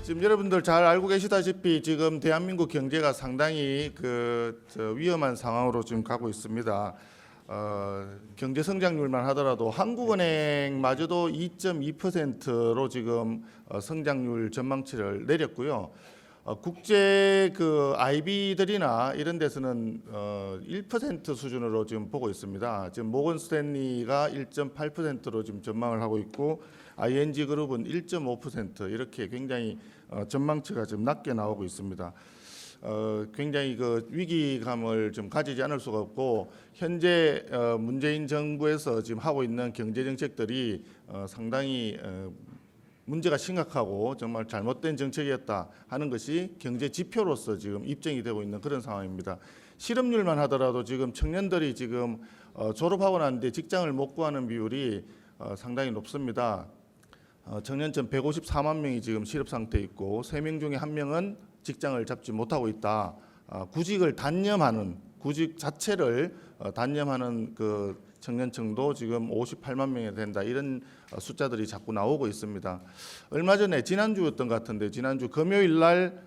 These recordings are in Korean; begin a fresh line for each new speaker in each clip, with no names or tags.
지금 여러분들 잘 알고 계시다시피 지금 대한민국 경제가 상당히 위험한 상황으로 지금 가고 있습니다. 경제 성장률만 하더라도 한국은행마저도 2.2%로 지금 성장률 전망치를 내렸고요. 국제 IB들이나 이런 데서는 1% 수준으로 지금 보고 있습니다. 지금 모건 스탠리가 1.8%로 지금 전망을 하고 있고 ING 그룹은 1.5% 이렇게 굉장히 전망치가 좀 낮게 나오고 있습니다. 굉장히 위기감을 좀 가지지 않을 수가 없고 현재 문재인 정부에서 지금 하고 있는 경제 정책들이 상당히 문제가 심각하고 정말 잘못된 정책이었다 하는 것이 경제 지표로서 지금 입증이 되고 있는 그런 상황입니다. 실업률만 하더라도 지금 청년들이 지금 졸업하고 난 뒤에 직장을 못 구하는 비율이 상당히 높습니다. 청년층 154만 명이 지금 실업 상태에 있고 3명 중에 1명은 직장을 잡지 못하고 있다. 구직을 단념하는 구직 자체를 단념하는 청년층도 지금 58만 명이 된다. 이런 숫자들이 자꾸 나오고 있습니다. 얼마 전에 지난주였던 것 같은데 지난주 금요일 날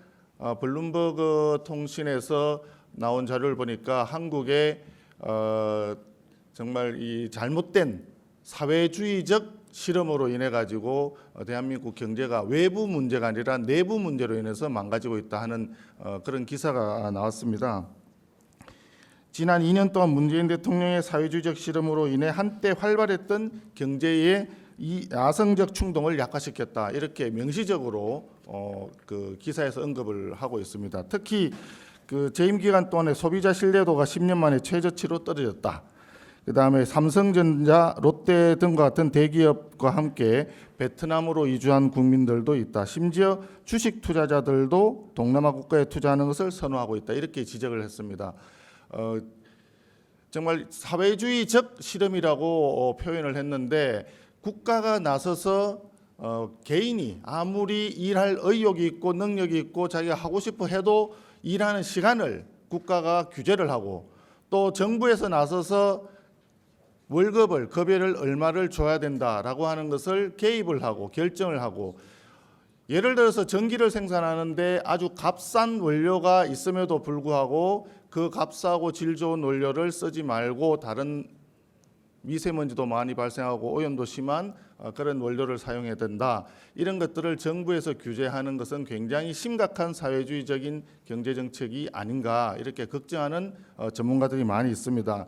블룸버그 통신에서 나온 자료를 보니까 한국의 정말 이 잘못된 사회주의적 실험으로 인해 가지고 대한민국 경제가 외부 문제가 아니라 내부 문제로 인해서 망가지고 있다 하는 그런 기사가 나왔습니다. 지난 2년 동안 문재인 대통령의 사회주의적 실험으로 인해 한때 활발했던 경제의 이 야성적 충동을 약화시켰다. 이렇게 명시적으로 기사에서 언급을 하고 있습니다. 특히 재임 기간 동안에 소비자 신뢰도가 10년 만에 최저치로 떨어졌다. 그다음에 삼성전자, 롯데 등과 같은 대기업과 함께 베트남으로 이주한 국민들도 있다. 심지어 주식 투자자들도 동남아 국가에 투자하는 것을 선호하고 있다. 이렇게 지적을 했습니다. 정말 사회주의적 실험이라고 표현을 했는데 국가가 나서서 개인이 아무리 일할 의욕이 있고 능력이 있고 자기가 하고 싶어 해도 일하는 시간을 국가가 규제를 하고 또 정부에서 나서서 월급을 급여를 얼마를 줘야 된다라고 하는 것을 개입을 하고 결정을 하고 예를 들어서 전기를 생산하는데 아주 값싼 원료가 있음에도 불구하고 그 값싸고 질 좋은 원료를 쓰지 말고 다른 미세먼지도 많이 발생하고 오염도 심한 그런 원료를 사용해야 된다. 이런 것들을 정부에서 규제하는 것은 굉장히 심각한 사회주의적인 경제정책이 아닌가 이렇게 걱정하는 전문가들이 많이 있습니다.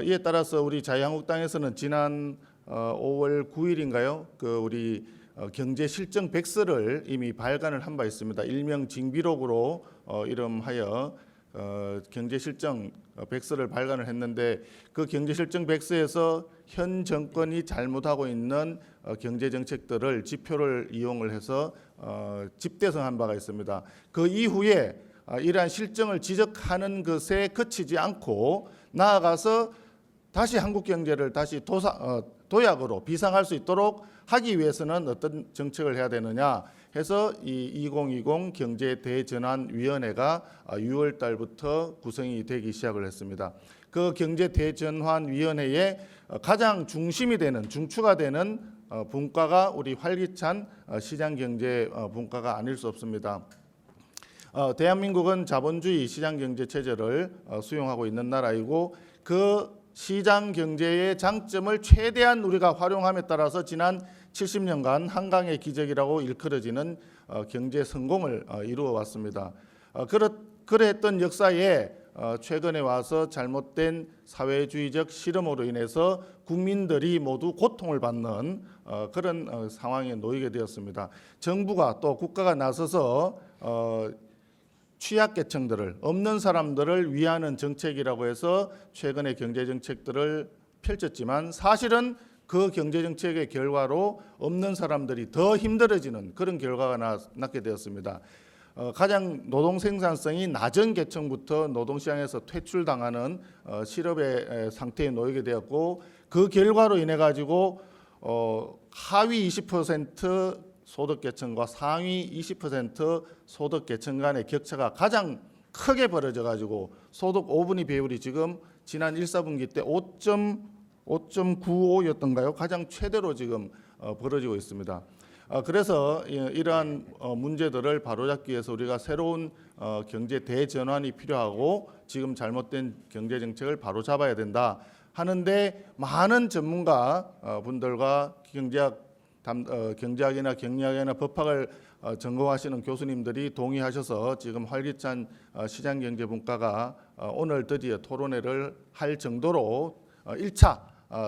이에 따라서 우리 자유한국당에서는 지난 5월 9일인가요? 우리 경제 실정 백서를 이미 발간을 한 바 있습니다. 일명 징비록으로 이름하여 경제 실정 백서를 발간을 했는데 그 경제 실정 백서에서 현 정권이 잘못하고 있는 경제 정책들을 지표를 이용을 해서 집대성한 바가 있습니다. 그 이후에 이러한 실정을 지적하는 것에 그치지 않고 나아가서 다시 한국 경제를 다시 도약으로 비상할 수 있도록 하기 위해서는 어떤 정책을 해야 되느냐 해서 이 2020 경제 대전환위원회가 6월 달부터 구성이 되기 시작을 했습니다. 그 경제 대전환위원회의 가장 중심이 되는 중추가 되는 분과가 우리 활기찬 시장 경제 분과가 아닐 수 없습니다. 대한민국은 자본주의 시장 경제 체제를 수용하고 있는 나라이고 그 시장 경제의 장점을 최대한 우리가 활용함에 따라서 지난 70년간 한강의 기적이라고 일컬어지는 경제 성공을 이루어 왔습니다. 그랬던 역사에 최근에 와서 잘못된 사회주의적 실험으로 인해서 국민들이 모두 고통을 받는 그런 상황에 놓이게 되었습니다. 정부가 또 국가가 나서서 취약계층들을 없는 사람들을 위하는 정책이라고 해서 최근에 경제정책들을 펼쳤지만 사실은 그 경제정책의 결과로 없는 사람들이 더 힘들어지는 그런 결과가 났게 되었습니다. 가장 노동 생산성이 낮은 계층부터 노동시장에서 퇴출당하는 실업의 상태에 놓이게 되었고 그 결과로 인해 가지고 하위 20% 소득계층과 상위 20% 소득계층 간의 격차가 가장 크게 벌어져 가지고 소득 5분위 비율이 지금 지난 1사분기 때 5.95였던가요? 가장 최대로 지금 벌어지고 있습니다. 그래서 이러한 문제들을 바로잡기 위해서 우리가 새로운 경제 대전환이 필요하고 지금 잘못된 경제 정책을 바로잡아야 된다 하는데 많은 전문가 분들과 경제학이나 경리학이나 법학을 전공하시는 교수님들이 동의하셔서 지금 활기찬 시장경제분과가 오늘 드디어 토론회를 할 정도로 1차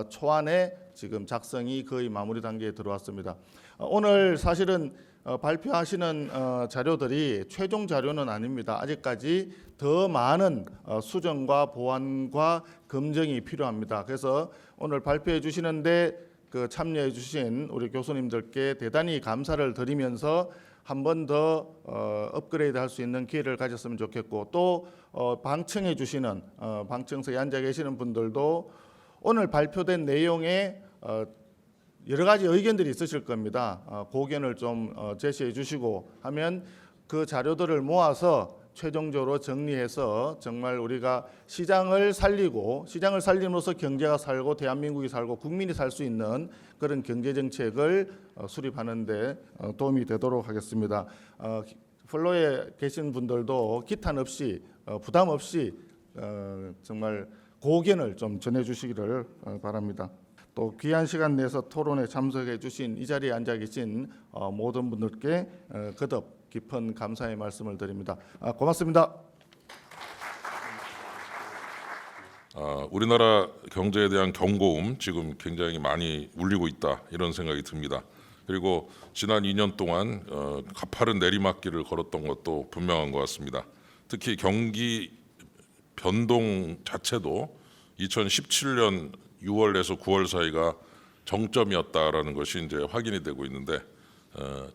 초안에 지금 작성이 거의 마무리 단계에 들어왔습니다. 오늘 사실은 발표하시는 자료들이 최종 자료는 아닙니다. 아직까지 더 많은 수정과 보완과 검증이 필요합니다. 그래서 오늘 발표해 주시는데 참여해 주신 우리 교수님들께 대단히 감사를 드리면서 한 번 더 업그레이드 할 수 있는 기회를 가졌으면 좋겠고 또 방청해 주시는 방청석에 앉아 계시는 분들도 오늘 발표된 내용에 여러 가지 의견들이 있으실 겁니다. 고견을 좀 제시해 주시고 하면 그 자료들을 모아서 최종적으로 정리해서 정말 우리가 시장을 살리고 시장을 살림으로써 경제가 살고 대한민국이 살고 국민이 살 수 있는 그런 경제 정책을 수립하는 데 도움이 되도록 하겠습니다. 플로에 계신 분들도 기탄 없이 부담 없이 정말 고견을 좀 전해 주시기를 바랍니다. 또 귀한 시간 내서 토론에 참석해 주신 이 자리에 앉아 계신 모든 분들께 거듭 깊은 감사의 말씀을 드립니다. 고맙습니다.
우리나라 경제에 대한 경고음 지금 굉장히 많이 울리고 있다 이런 생각이 듭니다. 그리고 지난 2년 동안 가파른 내리막길을 걸었던 것도 분명한 것 같습니다. 특히 경기 변동 자체도 2017년 6월에서 9월 사이가 정점이었다라는 것이 이제 확인이 되고 있는데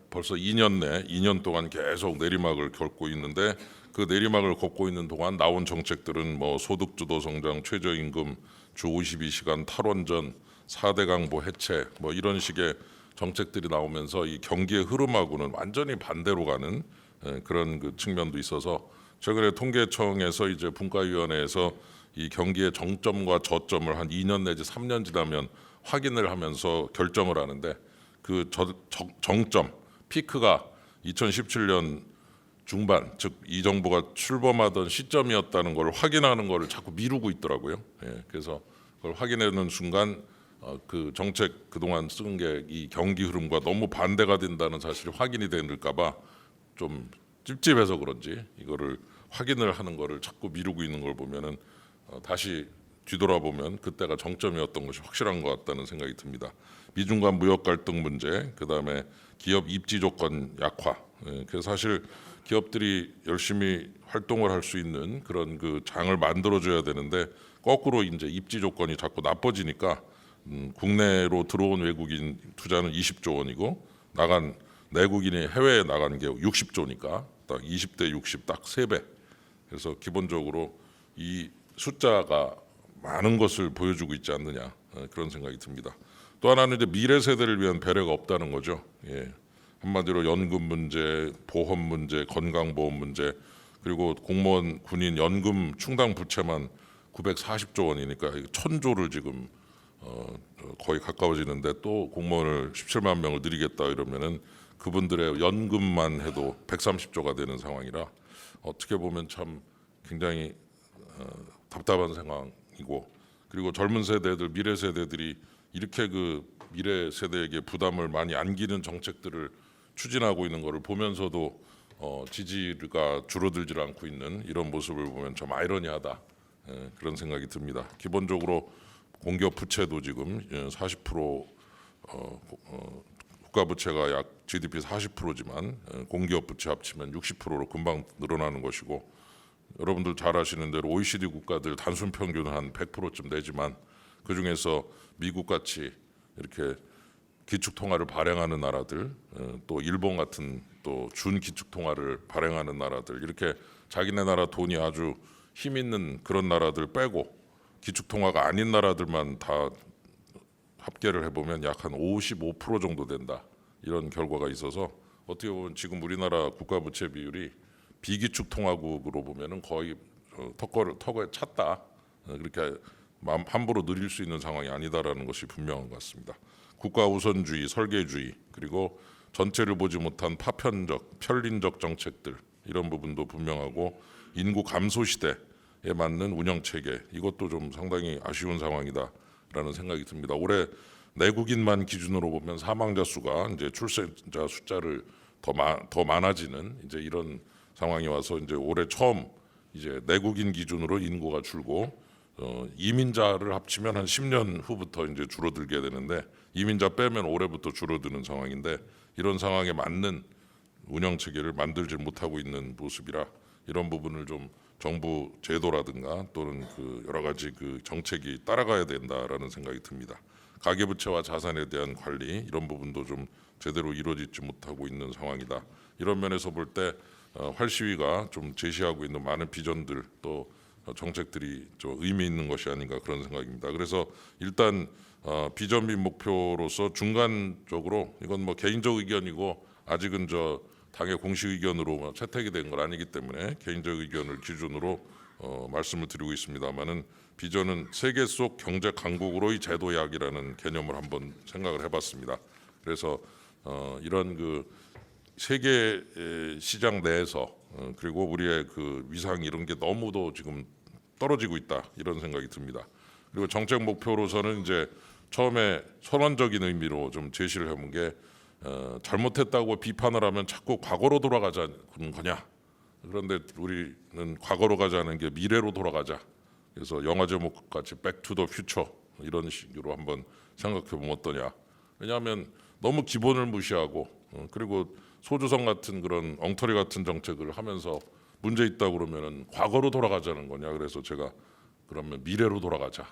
벌써 2년 동안 계속 내리막을 걷고 있는데 그 내리막을 걷고 있는 동안 나온 정책들은 뭐 소득주도 성장, 최저임금, 주 52시간 탈원전, 4대 강보 해체 뭐 이런 식의 정책들이 나오면서 이 경기의 흐름하고는 완전히 반대로 가는 그런 그 측면도 있어서 최근에 통계청에서 이제 분과위원회에서 이 경기의 정점과 저점을 한 2년 내지 3년 지나면 확인을 하면서 결정을 하는데 그 정점 피크가 2017년 중반 즉 이 정부가 출범하던 시점이었다는 걸 확인하는 것을 자꾸 미루고 있더라고요. 그래서 그걸 확인하는 순간 그 정책 그동안 쓴 게 이 경기 흐름과 너무 반대가 된다는 사실이 확인이 될까 봐 좀 찝찝해서 그런지 이거를 확인을 하는 거를 자꾸 미루고 있는 걸 보면은 다시 뒤돌아보면 그때가 정점이었던 것이 확실한 것 같다는 생각이 듭니다. 미중 간 무역 갈등 문제, 그다음에 기업 입지 조건 약화. 그래서 사실 기업들이 열심히 활동을 할 수 있는 그런 그 장을 만들어줘야 되는데 거꾸로 이제 입지 조건이 자꾸 나빠지니까 국내로 들어온 외국인 투자는 20조 원이고 나간 내국인이 해외에 나간 게 60조니까 딱 20대 60 딱 3배. 그래서 기본적으로 이 숫자가 많은 것을 보여주고 있지 않느냐 그런 생각이 듭니다. 또 하나는 이제 미래 세대를 위한 배려가 없다는 거죠. 한마디로 연금 문제, 보험 문제, 건강보험 문제, 그리고 공무원, 군인 연금 충당 부채만 940조 원이니까 1000조를 지금 거의 가까워지는데 또 공무원을 17만 명을 늘리겠다 이러면은 그분들의 연금만 해도 130조가 되는 상황이라 어떻게 보면 참 굉장히 답답한 상황이고, 그리고 젊은 세대들, 미래 세대들이 이렇게 그 미래 세대에게 부담을 많이 안기는 정책들을 추진하고 있는 것을 보면서도 지지가 줄어들지 않고 있는 이런 모습을 보면 좀 아이러니하다 그런 생각이 듭니다. 기본적으로 공기업 부채도 지금 40% 국가 부채가 약 GDP 40%지만 공기업 부채 합치면 60%로 금방 늘어나는 것이고, 여러분들 잘 아시는 대로 OECD 국가들 단순 평균은 한 100%쯤 되지만 그 중에서 미국 같이 이렇게 기축통화를 발행하는 나라들, 또 일본 같은 또 준기축통화를 발행하는 나라들, 이렇게 자기네 나라 돈이 아주 힘 있는 그런 나라들 빼고 기축통화가 아닌 나라들만 다 합계를 해보면 약 한 55% 정도 된다 이런 결과가 있어서 어떻게 보면 지금 우리나라 국가부채 비율이 비기축통화국으로 보면은 거의 턱에 찼다, 그렇게 함부로 늘릴 수 있는 상황이 아니다라는 것이 분명한 것 같습니다. 국가 우선주의, 설계주의, 그리고 전체를 보지 못한 파편적, 편린적 정책들 이런 부분도 분명하고 인구 감소 시대에 맞는 운영 체계 이것도 좀 상당히 아쉬운 상황이다라는 생각이 듭니다. 올해 내국인만 기준으로 보면 사망자 수가 이제 출생자 숫자를 더 많아지는 이제 이런 상황이 와서 이제 올해 처음 이제 내국인 기준으로 인구가 줄고 이민자를 합치면 한 10년 후부터 이제 줄어들게 되는데 이민자 빼면 올해부터 줄어드는 상황인데 이런 상황에 맞는 운영 체계를 만들지 못하고 있는 모습이라 이런 부분을 좀 정부 제도라든가 또는 그 여러 가지 그 정책이 따라가야 된다라는 생각이 듭니다. 가계부채와 자산에 대한 관리 이런 부분도 좀 제대로 이루어지지 못하고 있는 상황이다. 이런 면에서 볼 때 활시위가 좀 제시하고 있는 많은 비전들 또 정책들이 좀 의미 있는 것이 아닌가 그런 생각입니다. 그래서 일단 비전 및 목표로서 중간적으로 이건 뭐 개인적 의견이고 아직은 저 당의 공식 의견으로 채택이 된 건 아니기 때문에 개인적 의견을 기준으로 말씀을 드리고 있습니다만은 비전은 세계 속 경제 강국으로의 제도약이라는 개념을 한번 생각을 해봤습니다. 그래서 이런 그 세계 시장 내에서 그리고 우리의 그 위상 이런 게 너무도 지금 떨어지고 있다 이런 생각이 듭니다. 그리고 정책 목표로서는 이제 처음에 선언적인 의미로 좀 제시를 해본 게 잘못했다고 비판을 하면 자꾸 과거로 돌아가자는 거냐. 그런데 우리는 과거로 가자는 게 미래로 돌아가자. 그래서 영화 제목 같이 백투더퓨처 이런 식으로 한번 생각해 보면 어떠냐. 왜냐하면 너무 기본을 무시하고 그리고 소주성 같은 그런 엉터리 같은 정책을 하면서 문제 있다 그러면은 과거로 돌아가자는 거냐. 그래서 제가 그러면 미래로 돌아가자.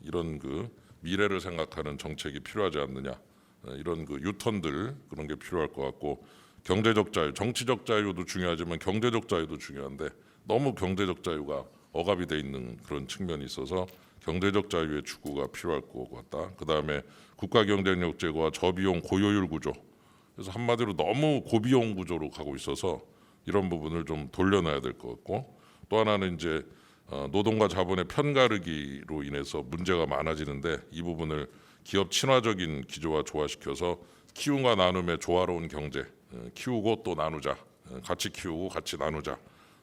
이런 그 미래를 생각하는 정책이 필요하지 않느냐. 이런 그 유턴들 그런 게 필요할 것 같고 경제적 자유, 정치적 자유도 중요하지만 경제적 자유도 중요한데 너무 경제적 자유가 억압이 돼 있는 그런 측면이 있어서 경제적 자유의 추구가 필요할 것 같다. 그다음에 국가 경쟁력 제고와 저비용 고효율 구조. 그래서 한마디로 너무 고비용 구조로 가고 있어서 이런 부분을 좀 돌려놔야 될 것 같고 또 하나는 이제 노동과 자본의 편가르기로 인해서 문제가 많아지는데 이 부분을 기업 친화적인 기조와 조화시켜서 키움과 나눔의 조화로운 경제 키우고 또 나누자 같이 키우고 같이 나누자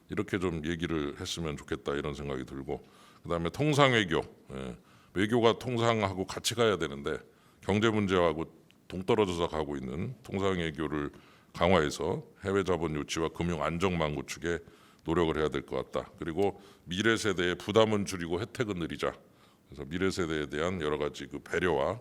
이렇게 좀 얘기를 했으면 좋겠다 이런 생각이 들고 그다음에 통상외교 외교가 통상하고 같이 가야 되는데 경제 문제하고 동떨어져서 가고 있는 통상외교를 강화해서 해외 자본 유치와 금융 안정망 구축에 노력을 해야 될 것 같다. 그리고 미래 세대의 부담은 줄이고 혜택은 늘리자. 그래서 미래 세대에 대한 여러 가지 그 배려와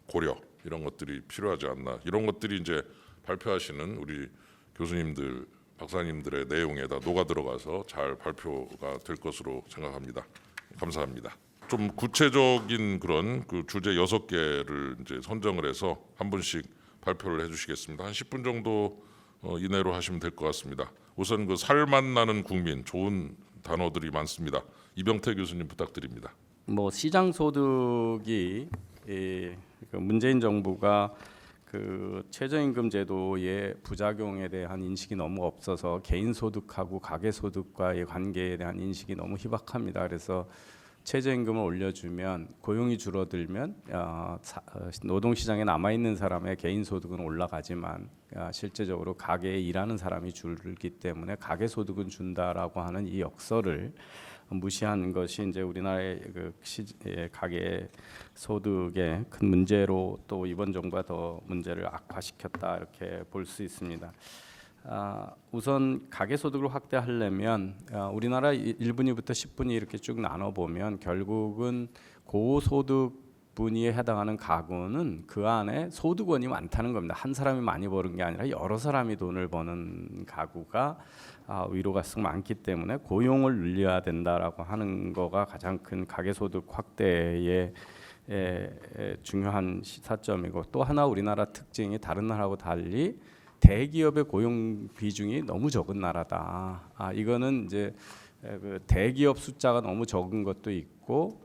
고려 이런 것들이 필요하지 않나. 이런 것들이 이제 발표하시는 우리 교수님들, 박사님들의 내용에다 녹아 들어가서 잘 발표가 될 것으로 생각합니다. 감사합니다. 좀 구체적인 그런 그 주제 6개를 이제 선정을 해서 한 분씩 발표를 해주시겠습니다. 한 10분 정도 이내로 하시면 될 것 같습니다. 우선 그 살맛 나는 국민 좋은 단어들이 많습니다. 이병태 교수님 부탁드립니다.
뭐 시장 소득이 그 문재인 정부가 그 최저임금 제도의 부작용에 대한 인식이 너무 없어서 개인 소득하고 가계 소득과의 관계에 대한 인식이 너무 희박합니다. 그래서 최저임금을 올려주면 고용이 줄어들면 노동시장에 남아있는 사람의 개인 소득은 올라가지만 실제적으로 가게에 일하는 사람이 줄기 때문에 가계 소득은 준다라고 하는 이 역설을 무시한 것이 이제 우리나라의 그 가계 소득의 큰 문제로 또 이번 정부가 더 문제를 악화시켰다 이렇게 볼 수 있습니다. 우선 가계소득을 확대하려면 우리나라 1분위부터 10분위 이렇게 쭉 나눠보면 결국은 고소득 분위에 해당하는 가구는 그 안에 소득원이 많다는 겁니다. 한 사람이 많이 버는 게 아니라 여러 사람이 돈을 버는 가구가 위로 갈수록 많기 때문에 고용을 늘려야 된다라고 하는 거가 가장 큰 가계소득 확대의 중요한 시사점이고 또 하나 우리나라 특징이 다른 나라하고 달리 대기업의 고용 비중이 너무 적은 나라다. 이거는 이제 그 대기업 숫자가 너무 적은 것도 있고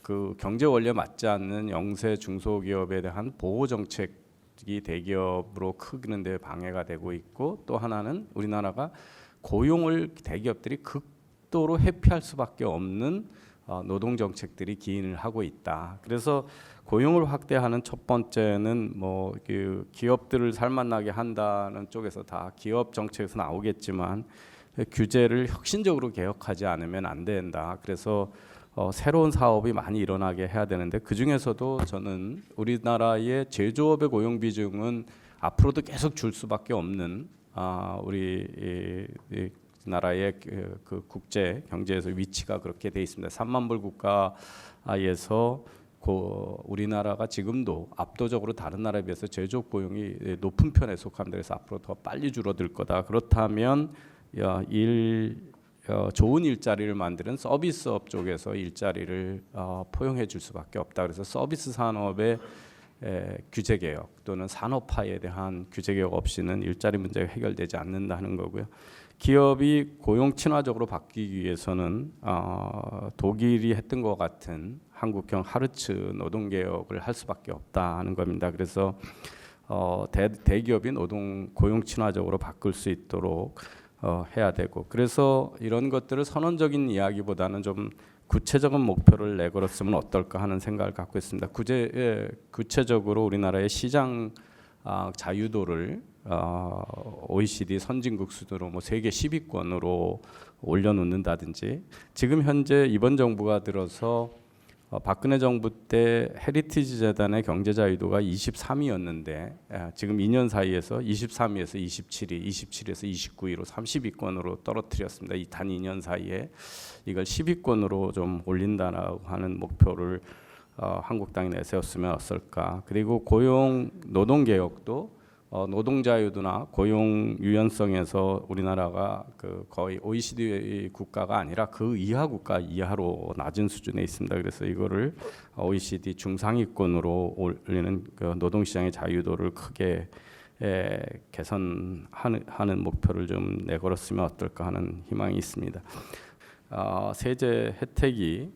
그 경제 원리에 맞지 않는 영세 중소기업에 대한 보호 정책이 대기업으로 크기는 데 방해가 되고 있고 또 하나는 우리나라가 고용을 대기업들이 극도로 회피할 수밖에 없는 노동 정책들이 기인을 하고 있다. 그래서 고용을 확대하는 첫 번째는 그 기업들을 살만나게 한다는 쪽에서 다 기업 정책에서 나오겠지만 규제를 혁신적으로 개혁하지 않으면 안 된다. 그래서 새로운 사업이 많이 일어나게 해야 되는데 그 중에서도 저는 우리나라의 제조업의 고용 비중은 앞으로도 계속 줄 수밖에 없는 우리 이 나라의 그 국제 경제에서 위치가 그렇게 돼 있습니다. 3만 불 국가에서 우리나라가 지금도 압도적으로 다른 나라에 비해서 제조업 고용이 높은 편에 속합니다. 그래서 앞으로 더 빨리 줄어들 거다. 그렇다면 좋은 일자리를 만드는 서비스업 쪽에서 일자리를 포용해 줄 수밖에 없다. 그래서 서비스 산업의 규제 개혁 또는 산업화에 대한 규제 개혁 없이는 일자리 문제가 해결되지 않는다는 거고요. 기업이 고용 친화적으로 바뀌기 위해서는 독일이 했던 것 같은 한국형 하르츠 노동 개혁을 할 수밖에 없다는 겁니다. 그래서 대기업이 노동 고용 친화적으로 바꿀 수 있도록 해야 되고, 그래서 이런 것들을 선언적인 이야기보다는 좀 구체적인 목표를 내걸었으면 어떨까 하는 생각을 갖고 있습니다. 구체적으로 우리나라의 시장 자유도를 OECD 선진국 수준으로 세계 10위권으로 올려놓는다든지, 지금 현재 이번 정부가 들어서 박근혜 정부 때 헤리티지 재단의 경제 자유도가 23위였는데 지금 2년 사이에서 23위에서 27위, 27위에서 29위로 30위권으로 떨어뜨렸습니다. 이 단 2년 사이에 이걸 10위권으로 좀 올린다라고 하는 목표를 한국당이 내세웠으면 어떨까. 그리고 고용 노동 개혁도 노동 자유도나 고용 유연성에서 우리나라가 거의 OECD 국가가 아니라 그 이하 국가 이하로 낮은 수준에 있습니다. 그래서 이거를 OECD 중상위권으로 올리는 노동 시장의 자유도를 크게 개선하는 목표를 좀 내걸었으면 어떨까 하는 희망이 있습니다. 세제 혜택이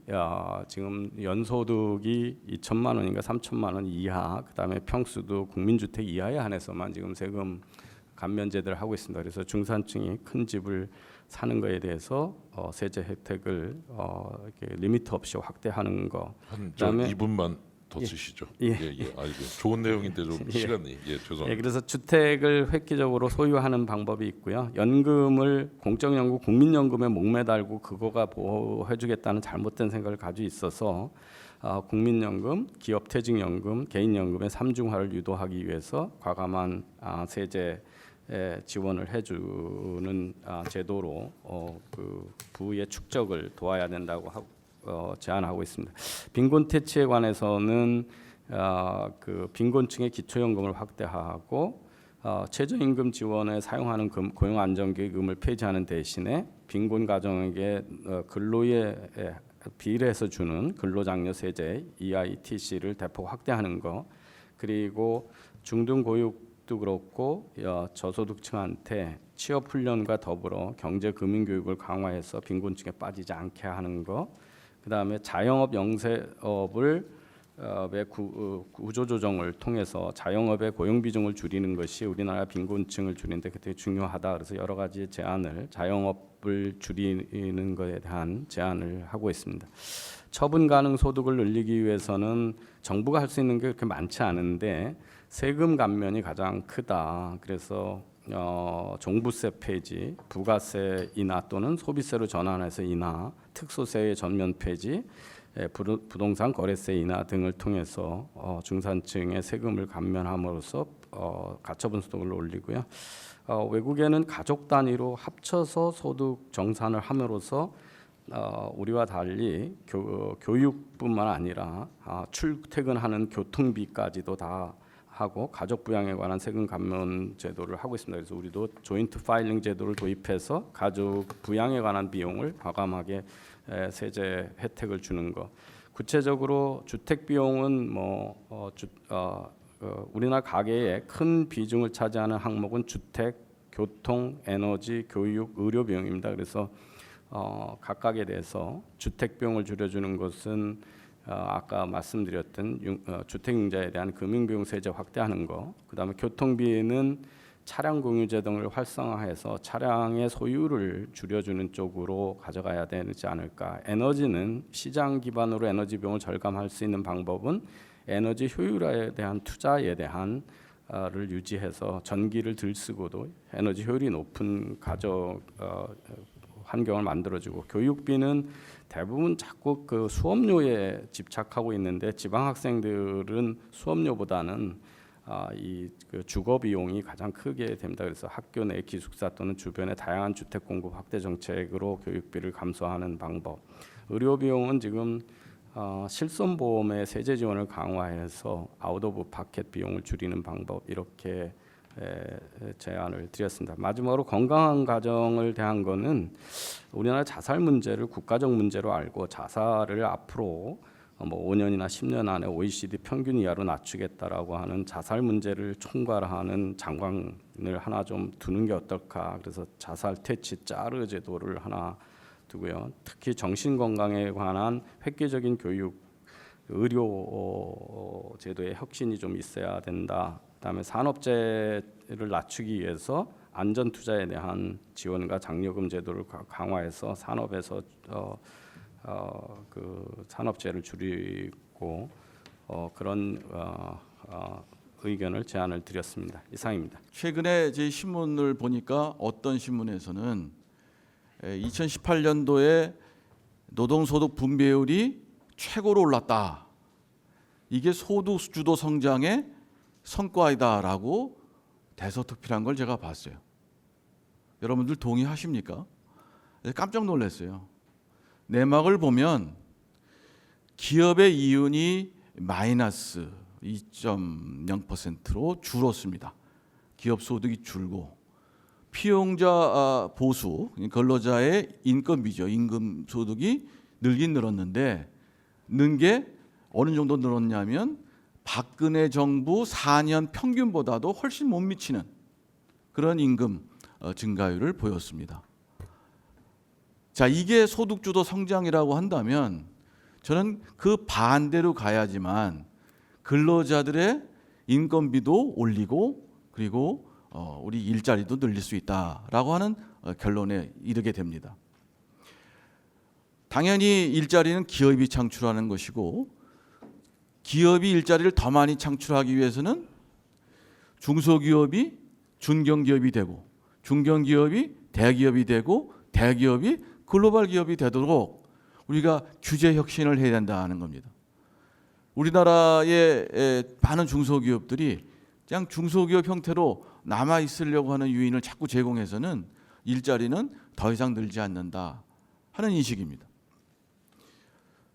지금 연소득이 2천만 원인가 3천만 원 이하, 그다음에 평수도 국민주택 이하에 한해서만 지금 세금 감면 제도를 하고 있습니다. 그래서 중산층이 큰 집을 사는 거에 대해서 세제 혜택을 이렇게 리미트 없이 확대하는 거.
그다음에 2분만 더 쓰시죠.
예.
아이고, 좋은 내용인데 좀 시간이 죄송합니다.
그래서 주택을 획기적으로 소유하는 방법이 있고요. 연금을 공적연금, 국민연금에 목매달고 그거가 보호해주겠다는 잘못된 생각을 가지고 있어서 국민연금, 기업퇴직연금, 개인연금의 삼중화를 유도하기 위해서 과감한 세제 지원을 해주는 제도로 그 부의 축적을 도와야 된다고 제안하고 있습니다. 빈곤 퇴치에 관해서는 그 빈곤층의 기초연금을 확대하고 최저임금 지원에 사용하는 고용안정기금을 폐지하는 대신에 빈곤 가정에게 근로에 비례해서 주는 근로장려세제 EITC를 대폭 확대하는 거, 그리고 중등고육도 그렇고 저소득층한테 취업훈련과 더불어 경제금융교육을 강화해서 빈곤층에 빠지지 않게 하는 거, 그다음에 자영업 영세업을 구조조정을 통해서 자영업의 고용 비중을 줄이는 것이 우리나라 빈곤층을 줄이는데 되게 중요하다. 그래서 여러 가지 제안을, 자영업을 줄이는 것에 대한 제안을 하고 있습니다. 처분 가능 소득을 늘리기 위해서는 정부가 할 수 있는 게 그렇게 많지 않은데 세금 감면이 가장 크다. 그래서 종부세 폐지, 부가세 인하 또는 소비세로 전환해서 인하, 특소세의 전면 폐지, 부동산 거래세 인하 등을 통해서 중산층의 세금을 감면함으로써 가처분 소득을 올리고요. 외국에는 가족 단위로 합쳐서 소득 정산을 함으로써 우리와 달리 교육뿐만 아니라 출퇴근하는 교통비까지도 다 하고 가족 부양에 관한 세금 감면 제도를 하고 있습니다. 그래서 우리도 조인트 파일링 제도를 도입해서 가족 부양에 관한 비용을 과감하게 세제 혜택을 주는 것. 구체적으로 주택 비용은 우리나라 가계의 큰 비중을 차지하는 항목은 주택, 교통, 에너지, 교육, 의료 비용입니다. 그래서 각각에 대해서 주택 비용을 줄여주는 것은 아까 말씀드렸던 주택 융자에 대한 금융비용 세제 확대하는 거, 그다음에 교통비는 차량 공유제 등을 활성화해서 차량의 소유를 줄여주는 쪽으로 가져가야 되지 않을까. 에너지는 시장 기반으로 에너지 비용을 절감할 수 있는 방법은 에너지 효율화에 대한 투자에 대한 를 유지해서 전기를 덜 쓰고도 에너지 효율이 높은 가정 환경을 만들어주고, 교육비는 대부분 자꾸 그 수업료에 집착하고 있는데 지방 학생들은 수업료보다는 그 주거 비용이 가장 크게 됩니다. 그래서 학교 내 기숙사 또는 주변의 다양한 주택 공급 확대 정책으로 교육비를 감소하는 방법. 의료 비용은 지금 실손보험의 세제 지원을 강화해서 아웃 오브 파켓 비용을 줄이는 방법, 이렇게 제안을 드렸습니다. 마지막으로 건강한 가정을 대한 거는 우리나라 자살 문제를 국가적 문제로 알고 자살을 앞으로 5년이나 10년 안에 OECD 평균 이하로 낮추겠다라고 하는 자살 문제를 총괄하는 장관을 하나 좀 두는 게 어떨까. 그래서 자살 퇴치 짜르 제도를 하나 두고요. 특히 정신 건강에 관한 획기적인 교육, 의료 제도의 혁신이 좀 있어야 된다. 그다음에 산업재해를 낮추기 위해서 안전 투자에 대한 지원과 장려금 제도를 강화해서 산업에서 그 산업재해를 줄이고 그런 의견을 제안을 드렸습니다. 이상입니다.
최근에 제 신문을 보니까 어떤 신문에서는 2018년도에 노동소득 분배율이 최고로 올랐다. 이게 소득 주도 성장의 성과이다라고 대서특필한 걸 제가 봤어요. 여러분들 동의하십니까? 깜짝 놀랐어요. 내막을 보면 기업의 이윤이 마이너스 2.0%로 줄었습니다. 기업 소득이 줄고, 피용자 보수, 근로자의 인건비죠. 임금 소득이 늘긴 늘었는데, 는 게 어느 정도 늘었냐면 박근혜 정부 4년 평균보다도 훨씬 못 미치는 그런 임금 증가율을 보였습니다. 자, 이게 소득주도 성장이라고 한다면 저는 그 반대로 가야지만 근로자들의 인건비도 올리고 그리고 우리 일자리도 늘릴 수 있다라고 하는 결론에 이르게 됩니다. 당연히 일자리는 기업이 창출하는 것이고, 기업이 일자리를 더 많이 창출하기 위해서는 중소기업이 중견기업이 되고, 중견기업이 대기업이 되고, 대기업이 글로벌 기업이 되도록 우리가 규제 혁신을 해야 된다는 겁니다. 우리나라의 많은 중소기업들이 그냥 중소기업 형태로 남아 있으려고 하는 유인을 자꾸 제공해서는 일자리는 더 이상 늘지 않는다 하는 인식입니다.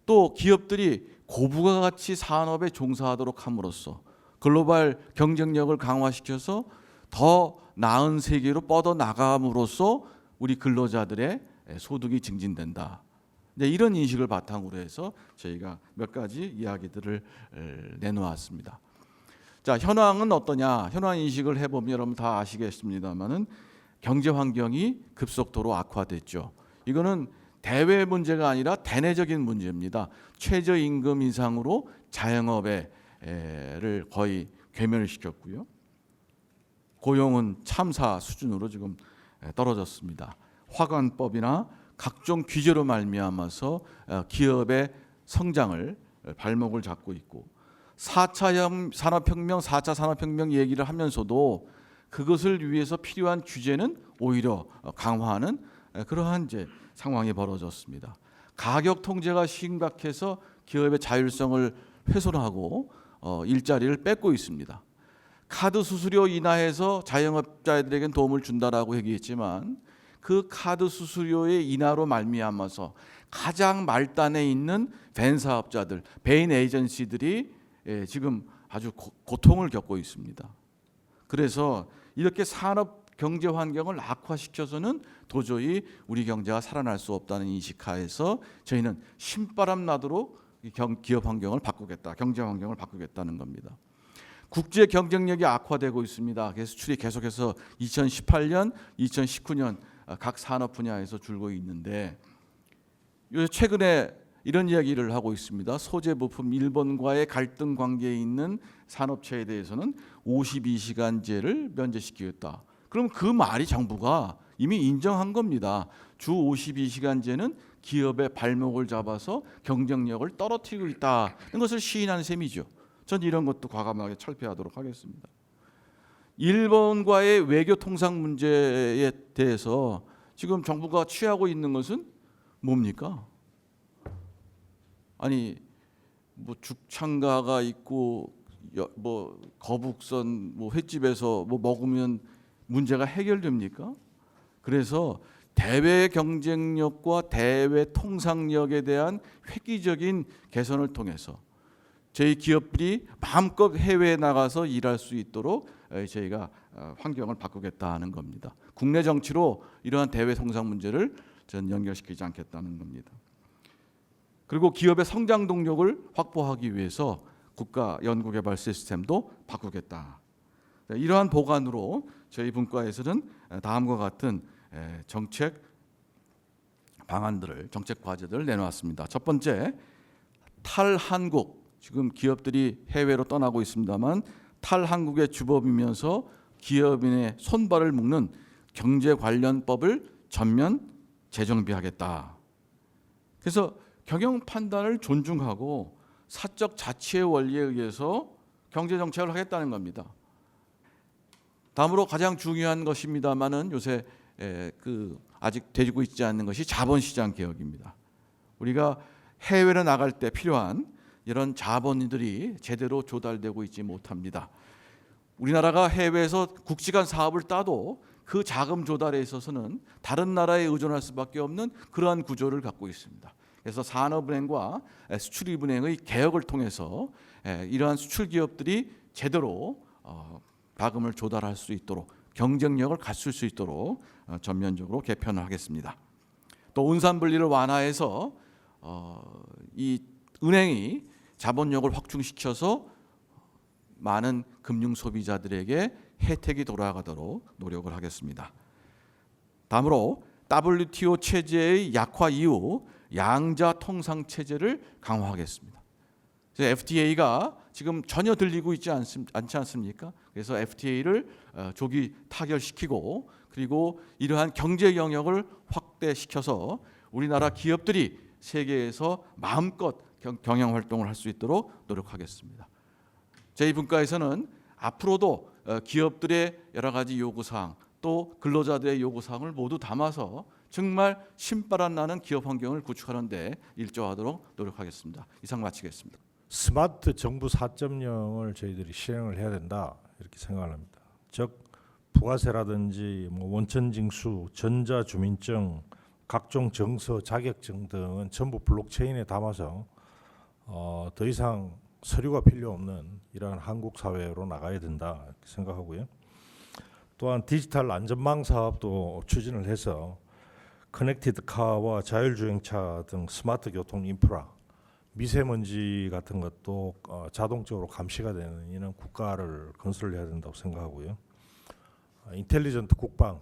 또 기업들이 고부가가치 산업에 종사하도록 함으로써 글로벌 경쟁력을 강화시켜서 더 나은 세계로 뻗어나감으로써 우리 근로자들의 소득이 증진된다. 이런 인식을 바탕으로 해서 저희가 몇 가지 이야기들을 내놓았습니다. 자, 현황은 어떠냐? 현황 인식을 해보면 여러분 다 아시겠습니다만은 경제 환경이 급속도로 악화됐죠. 이거는 대외 문제가 아니라 대내적인 문제입니다. 최저임금 인상으로 자영업을 거의 괴멸시켰고요. 고용은 참사 수준으로 지금 떨어졌습니다. 화관법이나 각종 규제로 말미암아서 기업의 성장을 발목을 잡고 있고, 4차 산업혁명, 4차 산업혁명 얘기를 하면서도 그것을 위해서 필요한 규제는 오히려 강화하는 그러한 이제 상황이 벌어졌습니다. 가격 통제가 심각해서 기업의 자율성을 훼손하고 일자리를 뺏고 있습니다. 카드 수수료 인하해서 자영업자들에겐 도움을 준다라고 얘기했지만 그 카드 수수료의 인하로 말미암아서 가장 말단에 있는 벤사업자들, 베인 에이전시들이 지금 아주 고통을 겪고 있습니다. 그래서 이렇게 산업 경제 환경을 악화시켜서는 도저히 우리 경제가 살아날 수 없다는 인식하에서 저희는 신바람 나도록 기업 환경을 바꾸겠다, 경제 환경을 바꾸겠다는 겁니다. 국제 경쟁력이 악화되고 있습니다. 그래서 수출이 계속해서 2018년, 2019년 각 산업 분야에서 줄고 있는데, 최근에 이런 이야기를 하고 있습니다. 소재 부품 일본과의 갈등 관계에 있는 산업체에 대해서는 52시간제를 면제시키겠다. 그럼 그 말이 정부가 이미 인정한 겁니다. 주 52시간제는 기업의 발목을 잡아서 경쟁력을 떨어뜨리고 있다는 것을 시인하는 셈이죠. 전 이런 것도 과감하게 철폐하도록 하겠습니다. 일본과의 외교 통상 문제에 대해서 지금 정부가 취하고 있는 것은 뭡니까? 아니 뭐 죽창가가 있고 뭐 거북선 뭐 횟집에서 뭐 먹으면 문제가 해결됩니까? 그래서 대외 경쟁력과 대외 통상력에 대한 획기적인 개선을 통해서 저희 기업들이 마음껏 해외에 나가서 일할 수 있도록 저희가 환경을 바꾸겠다는 겁니다. 국내 정치로 이러한 대외 통상 문제를 전 연결시키지 않겠다는 겁니다. 그리고 기업의 성장 동력을 확보하기 위해서 국가 연구개발 시스템도 바꾸겠다. 이러한 보관으로 저희 분과에서는 다음과 같은 정책 방안들을, 정책 과제들을 내놓았습니다. 첫 번째, 탈한국. 지금 기업들이 해외로 떠나고 있습니다만 탈한국의 주범이면서 기업인의 손발을 묶는 경제 관련법을 전면 재정비하겠다. 그래서 경영 판단을 존중하고 사적 자치의 원리에 의해서 경제 정책을 하겠다는 겁니다. 다음으로 가장 중요한 것입니다만은 요새 아직 되고 있지 않는 것이 자본시장 개혁입니다. 우리가 해외로 나갈 때 필요한 이런 자본들이 제대로 조달되고 있지 못합니다. 우리나라가 해외에서 굵직한 사업을 따도 그 자금 조달에 있어서는 다른 나라에 의존할 수밖에 없는 그러한 구조를 갖고 있습니다. 그래서 산업은행과 수출입은행의 개혁을 통해서 이러한 수출 기업들이 제대로 자금을 조달할 수 있도록 경쟁력을 갖출 수 있도록 전면적으로 개편을 하겠습니다. 또 운산 분리를 완화해서 이 은행이 자본력을 확충시켜서 많은 금융 소비자들에게 혜택이 돌아가도록 노력을 하겠습니다. 다음으로 WTO 체제의 약화 이후 양자 통상 체제를 강화하겠습니다. FTA가 지금 전혀 들리고 있지 않지 않습니까? 그래서 FTA를 조기 타결시키고 그리고 이러한 경제 영역을 확대시켜서 우리나라 기업들이 세계에서 마음껏 경영 활동을 할 수 있도록 노력하겠습니다. 저희 분과에서는 앞으로도 기업들의 여러 가지 요구사항 또 근로자들의 요구사항을 모두 담아서 정말 신바람 나는 기업 환경을 구축하는 데 일조하도록 노력하겠습니다. 이상 마치겠습니다.
스마트 정부 4.0을 저희들이 실행을 해야 된다 이렇게 생각을 합니다. 즉 부가세라든지 뭐 원천징수, 전자주민증, 각종 정서, 자격증 등은 전부 블록체인에 담아서 더 이상 서류가 필요 없는 이러한 한국 사회로 나가야 된다 이렇게 생각하고요. 또한 디지털 안전망 사업도 추진을 해서 커넥티드 카와 자율주행차 등 스마트 교통 인프라, 미세먼지 같은 것도 자동적으로 감시가 되는 이런 국가를 건설해야 된다고 생각하고요. 인텔리전트 국방,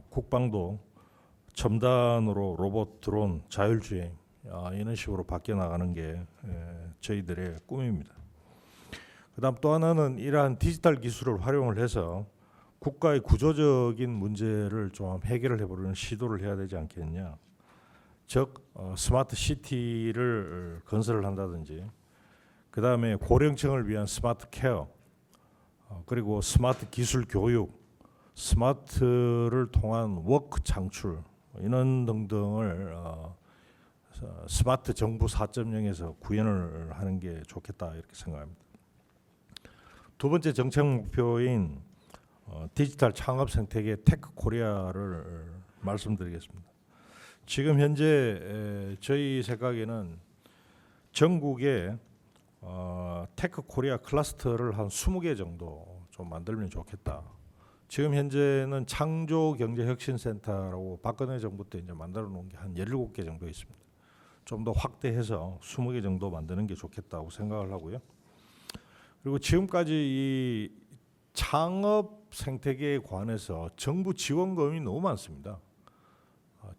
국방도 첨단으로 로봇, 드론, 자율주행 이런 식으로 바뀌어 나가는 게 저희들의 꿈입니다. 그다음 또 하나는 이러한 디지털 기술을 활용을 해서 국가의 구조적인 문제를 좀 해결을 해보려는 시도를 해야 되지 않겠냐. 즉 스마트 시티를 건설을 한다든지, 그 다음에 고령층을 위한 스마트 케어, 그리고 스마트 기술 교육, 스마트를 통한 워크 창출 이런 등등을 스마트 정부 4.0에서 구현을 하는 게 좋겠다 이렇게 생각합니다. 두 번째 정책 목표인 디지털 창업 생태계 테크 코리아를 말씀드리겠습니다. 지금 현재 저희 생각에는 전국에 테크 코리아 클러스터를 한 20개 정도 좀 만들면 좋겠다. 지금 현재는 창조경제혁신센터라고 박근혜 정부 때 이제 만들어 놓은 게 한 17개 정도 있습니다. 좀 더 확대해서 20개 정도 만드는 게 좋겠다고 생각을 하고요. 그리고 지금까지 이 창업 생태계에 관해서 정부 지원금이 너무 많습니다.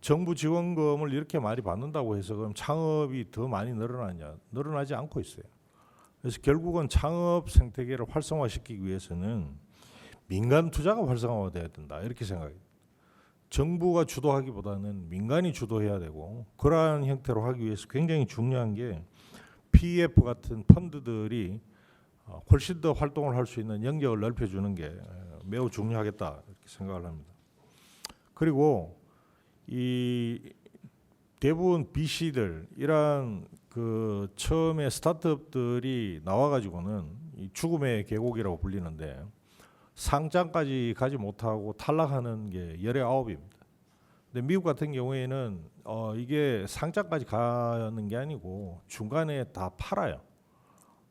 정부 지원금을 이렇게 많이 받는다고 해서 그럼 창업이 더 많이 늘어나냐? 늘어나지 않고 있어요. 그래서 결국은 창업 생태계를 활성화시키기 위해서는 민간 투자가 활성화돼야 된다 이렇게 생각해요. 정부가 주도하기보다는 민간이 주도해야 되고 그러한 형태로 하기 위해서 굉장히 중요한 게 PEF 같은 펀드들이 훨씬 더 활동을 할 수 있는 영역을 넓혀주는 게 매우 중요하겠다 이렇게 생각을 합니다. 그리고 이 대부분 VC들 이러한 그 처음에 스타트업들이 나와가지고는 이 죽음의 계곡이라고 불리는데 상장까지 가지 못하고 탈락하는 게 19입니다. 근데 미국 같은 경우에는 이게 상장까지 가는 게 아니고 중간에 다 팔아요.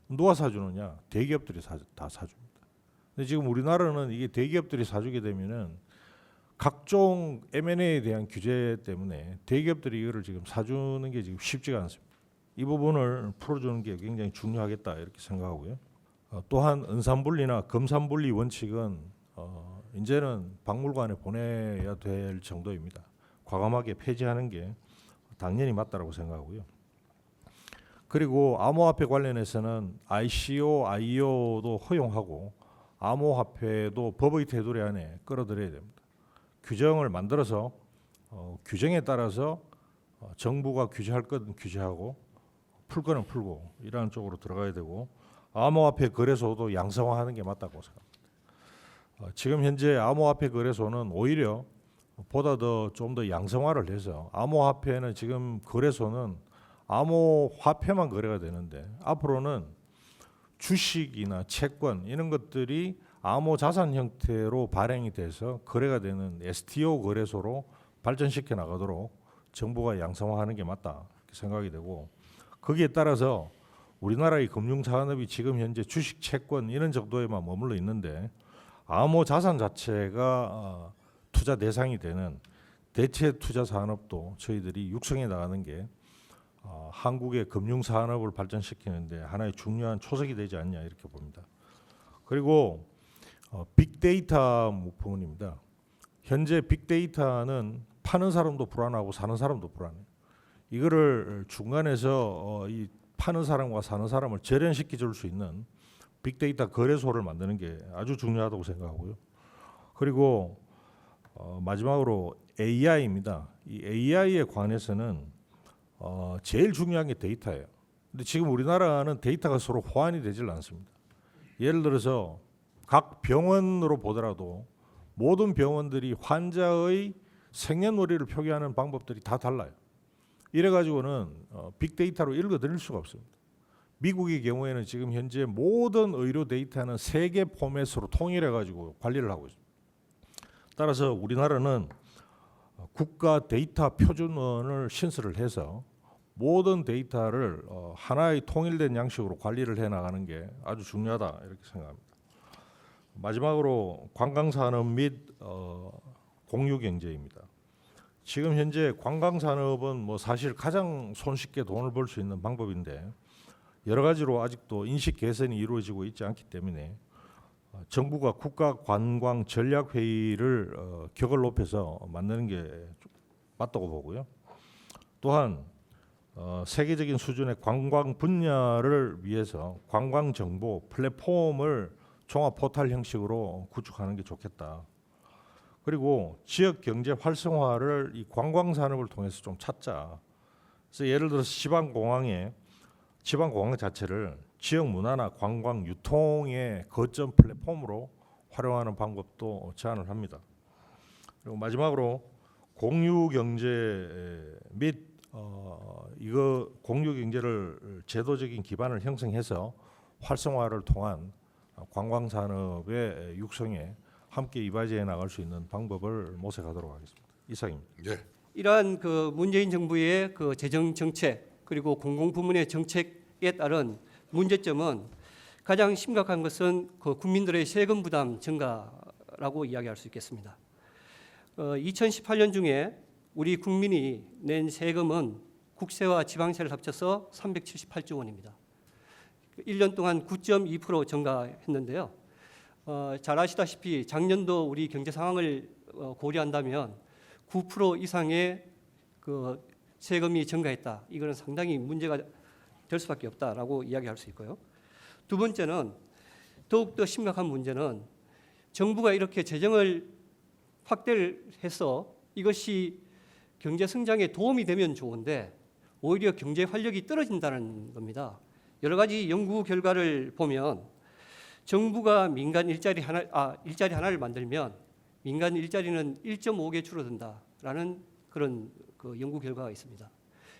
누가 사주느냐? 대기업들이 다 사줍니다. 근데 지금 우리나라는 이게 대기업들이 사주게 되면은 각종 M&A에 대한 규제 때문에 대기업들이 이거를 지금 사주는 게 지금 쉽지가 않습니다. 이 부분을 풀어주는 게 굉장히 중요하겠다 이렇게 생각하고요. 또한 은산분리나 금산분리 원칙은 이제는 박물관에 보내야 될 정도입니다. 과감하게 폐지하는 게 당연히 맞다라고 생각하고요. 그리고 암호화폐 관련해서는 ICO, IEO도 허용하고 암호화폐도 법의 테두리 안에 끌어들여야 됩니다. 규정을 만들어서 규정에 따라서 정부가 규제할 것은 규제하고 풀 거는 풀고 이러한 쪽으로 들어가야 되고 암호화폐 거래소도 양성화하는 게 맞다고 생각합니다. 지금 현재 암호화폐 거래소는 오히려 보다 더 좀 더 양성화를 해서 암호화폐는 지금 거래소는 암호화폐만 거래가 되는데 앞으로는 주식이나 채권 이런 것들이 암호자산 형태로 발행이 돼서 거래가 되는 STO 거래소로 발전시켜 나가도록 정부가 양성화하는 게 맞다 이렇게 생각이 되고 거기에 따라서 우리나라의 금융산업이 지금 현재 주식, 채권 이런 정도에만 머물러 있는데 암호자산 자체가 투자 대상이 되는 대체 투자 산업도 저희들이 육성해 나가는 게 한국의 금융산업을 발전시키는데 하나의 중요한 초석이 되지 않냐 이렇게 봅니다. 그리고 빅데이터 부분입니다. 현재 빅데이터는 파는 사람도 불안하고 사는 사람도 불안해요. 이거를 중간에서 이 파는 사람과 사는 사람을 절연시켜 줄 수 있는 빅데이터 거래소를 만드는 게 아주 중요하다고 생각하고요. 그리고 마지막으로 AI입니다. 이 AI에 관해서는 제일 중요한 게 데이터예요. 근데 지금 우리나라는 데이터가 서로 호환이 되질 않습니다. 예를 들어서 각 병원으로 보더라도 모든 병원들이 환자의 생년월일을 표기하는 방법들이 다 달라요. 이래가지고는 빅데이터로 읽어드릴 수가 없습니다. 미국의 경우에는 지금 현재 모든 의료 데이터는 세 개 포맷으로 통일해가지고 관리를 하고 있습니다. 따라서 우리나라는 국가 데이터 표준원을 신설을 해서 모든 데이터를 하나의 통일된 양식으로 관리를 해나가는 게 아주 중요하다 이렇게 생각합니다. 마지막으로 관광산업 및 공유경제입니다. 지금 현재 관광산업은 뭐 사실 가장 손쉽게 돈을 벌 수 있는 방법인데 여러 가지로 아직도 인식 개선이 이루어지고 있지 않기 때문에 정부가 국가관광전략회의를 격을 높여서 만드는 게 맞다고 보고요. 또한 세계적인 수준의 관광 분야를 위해서 관광정보 플랫폼을 종합 포털 형식으로 구축하는 게 좋겠다. 그리고 지역 경제 활성화를 이 관광 산업을 통해서 좀 찾자. 그래서 예를 들어서 지방공항 자체를 지역 문화나 관광 유통의 거점 플랫폼으로 활용하는 방법도 제안을 합니다. 그리고 마지막으로 공유 경제 및 이거 공유 경제를 제도적인 기반을 형성해서 활성화를 통한 관광 산업의 육성에 함께 이바지해 나갈 수 있는 방법을 모색하도록 하겠습니다. 이상입니다.
예.
이러한 그 문재인 정부의 그 재정 정책 그리고 공공부문의 정책에 따른 문제점은 가장 심각한 것은 그 국민들의 세금 부담 증가라고 이야기할 수 있겠습니다. 2018년 중에 우리 국민이 낸 세금은 국세와 지방세를 합쳐서 378조 원입니다. 1년 동안 9.2% 증가했는데요. 잘 아시다시피 작년도 우리 경제 상황을 고려한다면 9% 이상의 그 세금이 증가했다. 이거는 상당히 문제가 될 수밖에 없다라고 이야기할 수 있고요. 두 번째는 더욱더 심각한 문제는 정부가 이렇게 재정을 확대를 해서 이것이 경제 성장에 도움이 되면 좋은데 오히려 경제 활력이 떨어진다는 겁니다. 여러 가지 연구 결과를 보면 정부가 민간 일자리 하나를 만들면 민간 일자리는 1.5개 줄어든다라는 그런 그 연구 결과가 있습니다.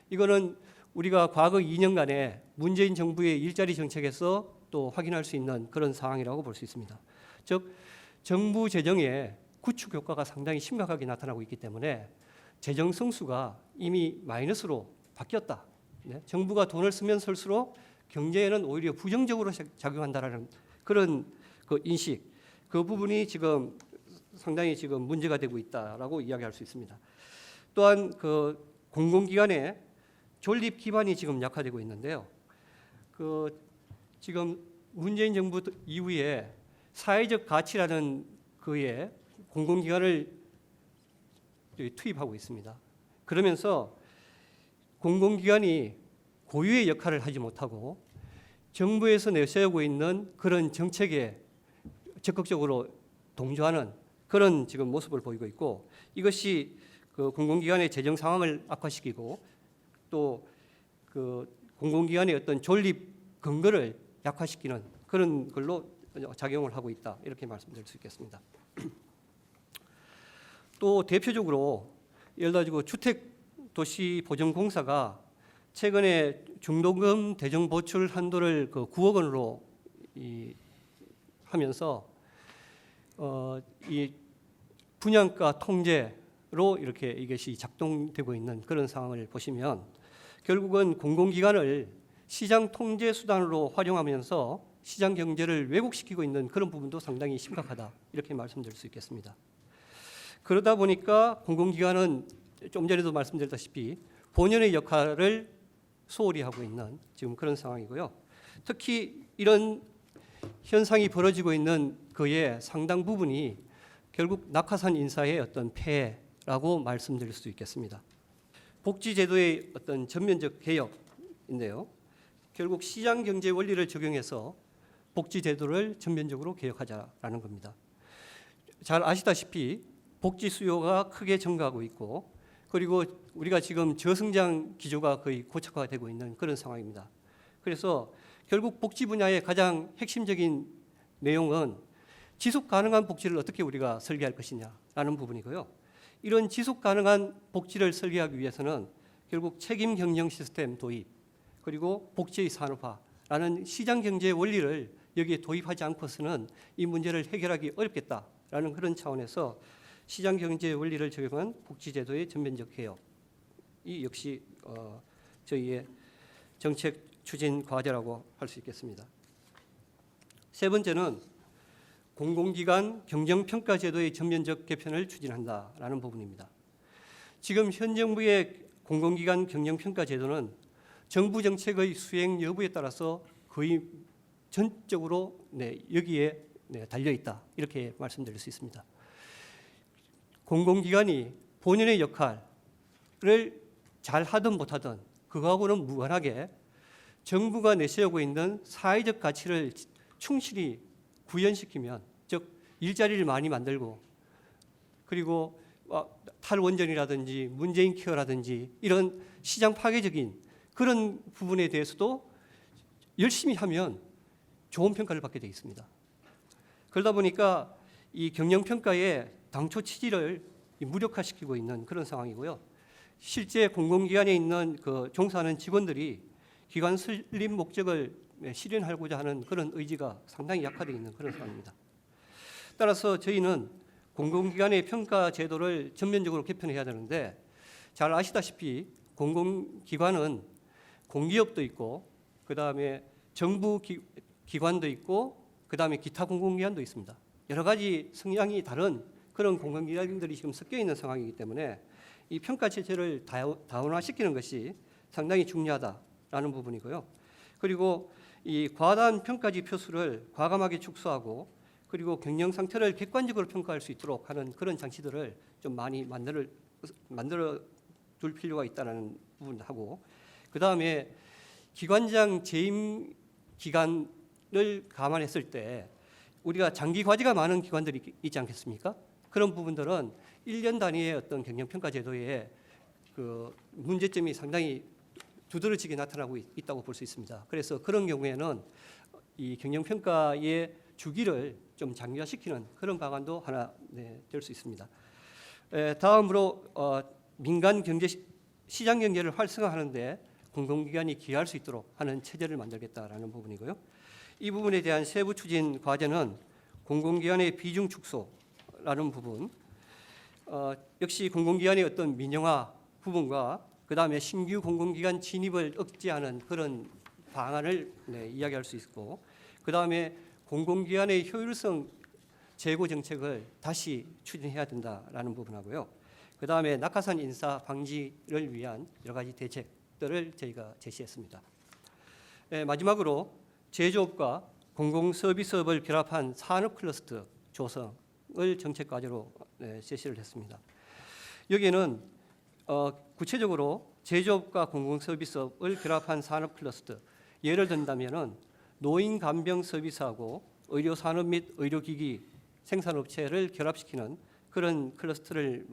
이거는 우리가 과거 2년간의 문재인 정부의 일자리 정책에서 또 확인할 수 있는 그런 상황이라고 볼 수 있습니다. 즉 정부 재정의 구축 효과가 상당히 심각하게 나타나고 있기 때문에 재정 성수가 이미 마이너스로 바뀌었다. 네? 정부가 돈을 쓰면 쓸수록 경제에는 오히려 부정적으로 작용한다라는 그런 그 인식, 그 부분이 지금 상당히 지금 문제가 되고 있다라고 이야기할 수 있습니다. 또한 그 공공기관의 존립 기반이 지금 약화되고 있는데요. 그 지금 문재인 정부 이후에 사회적 가치라는 그에 공공기관을 투입하고 있습니다. 그러면서 공공기관이 고유의 역할을 하지 못하고 정부에서 내세우고 있는 그런 정책에 적극적으로 동조하는 그런 지금 모습을 보이고 있고 이것이 그 공공기관의 재정 상황을 악화시키고 또 그 공공기관의 어떤 존립 근거를 약화시키는 그런 걸로 작용을 하고 있다 이렇게 말씀드릴 수 있겠습니다. 또 대표적으로 예를 들어 주택도시보전공사가 최근에 중도금 대정 보출 한도를 그 9억 원으로 하면서 이 분양가 통제로 이렇게 이것이 작동되고 있는 그런 상황을 보시면 결국은 공공기관을 시장 통제 수단으로 활용하면서 시장 경제를 왜곡시키고 있는 그런 부분도 상당히 심각하다 이렇게 말씀드릴 수 있겠습니다. 그러다 보니까 공공기관은 좀 전에도 말씀드렸다시피 본연의 역할을 소홀히 하고 있는 지금 그런 상황이고요. 특히 이런 현상이 벌어지고 있는 그의 상당 부분이 결국 낙하산 인사의 어떤 폐해라고 말씀드릴 수 있겠습니다. 복지제도의 어떤 전면적 개혁인데요. 결국 시장 경제 원리를 적용해서 복지제도를 전면적으로 개혁하자라는 겁니다. 잘 아시다시피 복지 수요가 크게 증가하고 있고 그리고 우리가 지금 저성장 기조가 거의 고착화가 되고 있는 그런 상황입니다. 그래서 결국 복지 분야의 가장 핵심적인 내용은 지속 가능한 복지를 어떻게 우리가 설계할 것이냐라는 부분이고요. 이런 지속 가능한 복지를 설계하기 위해서는 결국 책임 경영 시스템 도입 그리고 복지의 산업화라는 시장 경제 원리를 여기에 도입하지 않고서는 이 문제를 해결하기 어렵겠다라는 그런 차원에서 시장 경제 원리를 적용한 복지제도의 전면적 개혁 이 역시 저희의 정책 추진 과제라고 할 수 있겠습니다. 세 번째는 공공기관 경영평가제도의 전면적 개편을 추진한다라는 부분입니다. 지금 현 정부의 공공기관 경영평가제도는 정부 정책의 수행 여부에 따라서 거의 전적으로 여기에 달려 있다 이렇게 말씀드릴 수 있습니다. 공공기관이 본연의 역할을 잘 하든 못하든 그거하고는 무관하게 정부가 내세우고 있는 사회적 가치를 충실히 구현시키면 즉 일자리를 많이 만들고 그리고 탈원전이라든지 문재인 케어라든지 이런 시장 파괴적인 그런 부분에 대해서도 열심히 하면 좋은 평가를 받게 되어 있습니다. 그러다 보니까 이 경영평가의 당초 취지를 무력화시키고 있는 그런 상황이고요. 실제 공공기관에 있는 그 종사하는 직원들이 기관 설립 목적을 실현하고자 하는 그런 의지가 상당히 약화되어 있는 그런 상황입니다. 따라서 저희는 공공기관의 평가 제도를 전면적으로 개편해야 되는데 잘 아시다시피 공공기관은 공기업도 있고 그다음에 정부 기관도 있고 그다음에 기타 공공기관도 있습니다. 여러 가지 성향이 다른 그런 공공기관들이 지금 섞여 있는 상황이기 때문에 이 평가 체제를 다원화시키는 것이 상당히 중요하다라는 부분이고요. 그리고 이 과다한 평가지 표수를 과감하게 축소하고 그리고 경영 상태를 객관적으로 평가할 수 있도록 하는 그런 장치들을 좀 많이 만들어 둘 필요가 있다는 부분하고, 그 다음에 기관장 재임 기간을 감안했을 때 우리가 장기 과제가 많은 기관들이 있지 않겠습니까? 그런 부분들은 1년 단위의 어떤 경영평가 제도에 그 문제점이 상당히 두드러지게 나타나고 있다고 볼 수 있습니다. 그래서 그런 경우에는 이 경영평가의 주기를 좀 장기화시키는 그런 방안도 하나 될 수 있습니다. 다음으로 민간 경제 시장 경제를 활성화하는데 공공기관이 기여할 수 있도록 하는 체제를 만들겠다라는 부분이고요. 이 부분에 대한 세부 추진 과제는 공공기관의 비중 축소라는 부분, 역시 공공기관의 어떤 민영화 부분과 그 다음에 신규 공공기관 진입을 억제하는 그런 방안을 이야기할 수 있고, 그 다음에 공공기관의 효율성 제고 정책을 다시 추진해야 된다라는 부분하고요. 그 다음에 낙하산 인사 방지를 위한 여러 가지 대책들을 저희가 제시했습니다. 마지막으로 제조업과 공공서비스업을 결합한 산업 클러스터 조성을 정책 과제로 제시를 했습니다. 여기에는 구체적으로 제조업과 공공서비스업을 결합한 산업 클러스터, 예를 든다면은 노인 간병 서비스하고 의료 산업 및 의료기기 생산업체를 결합시키는 그런 클러스터를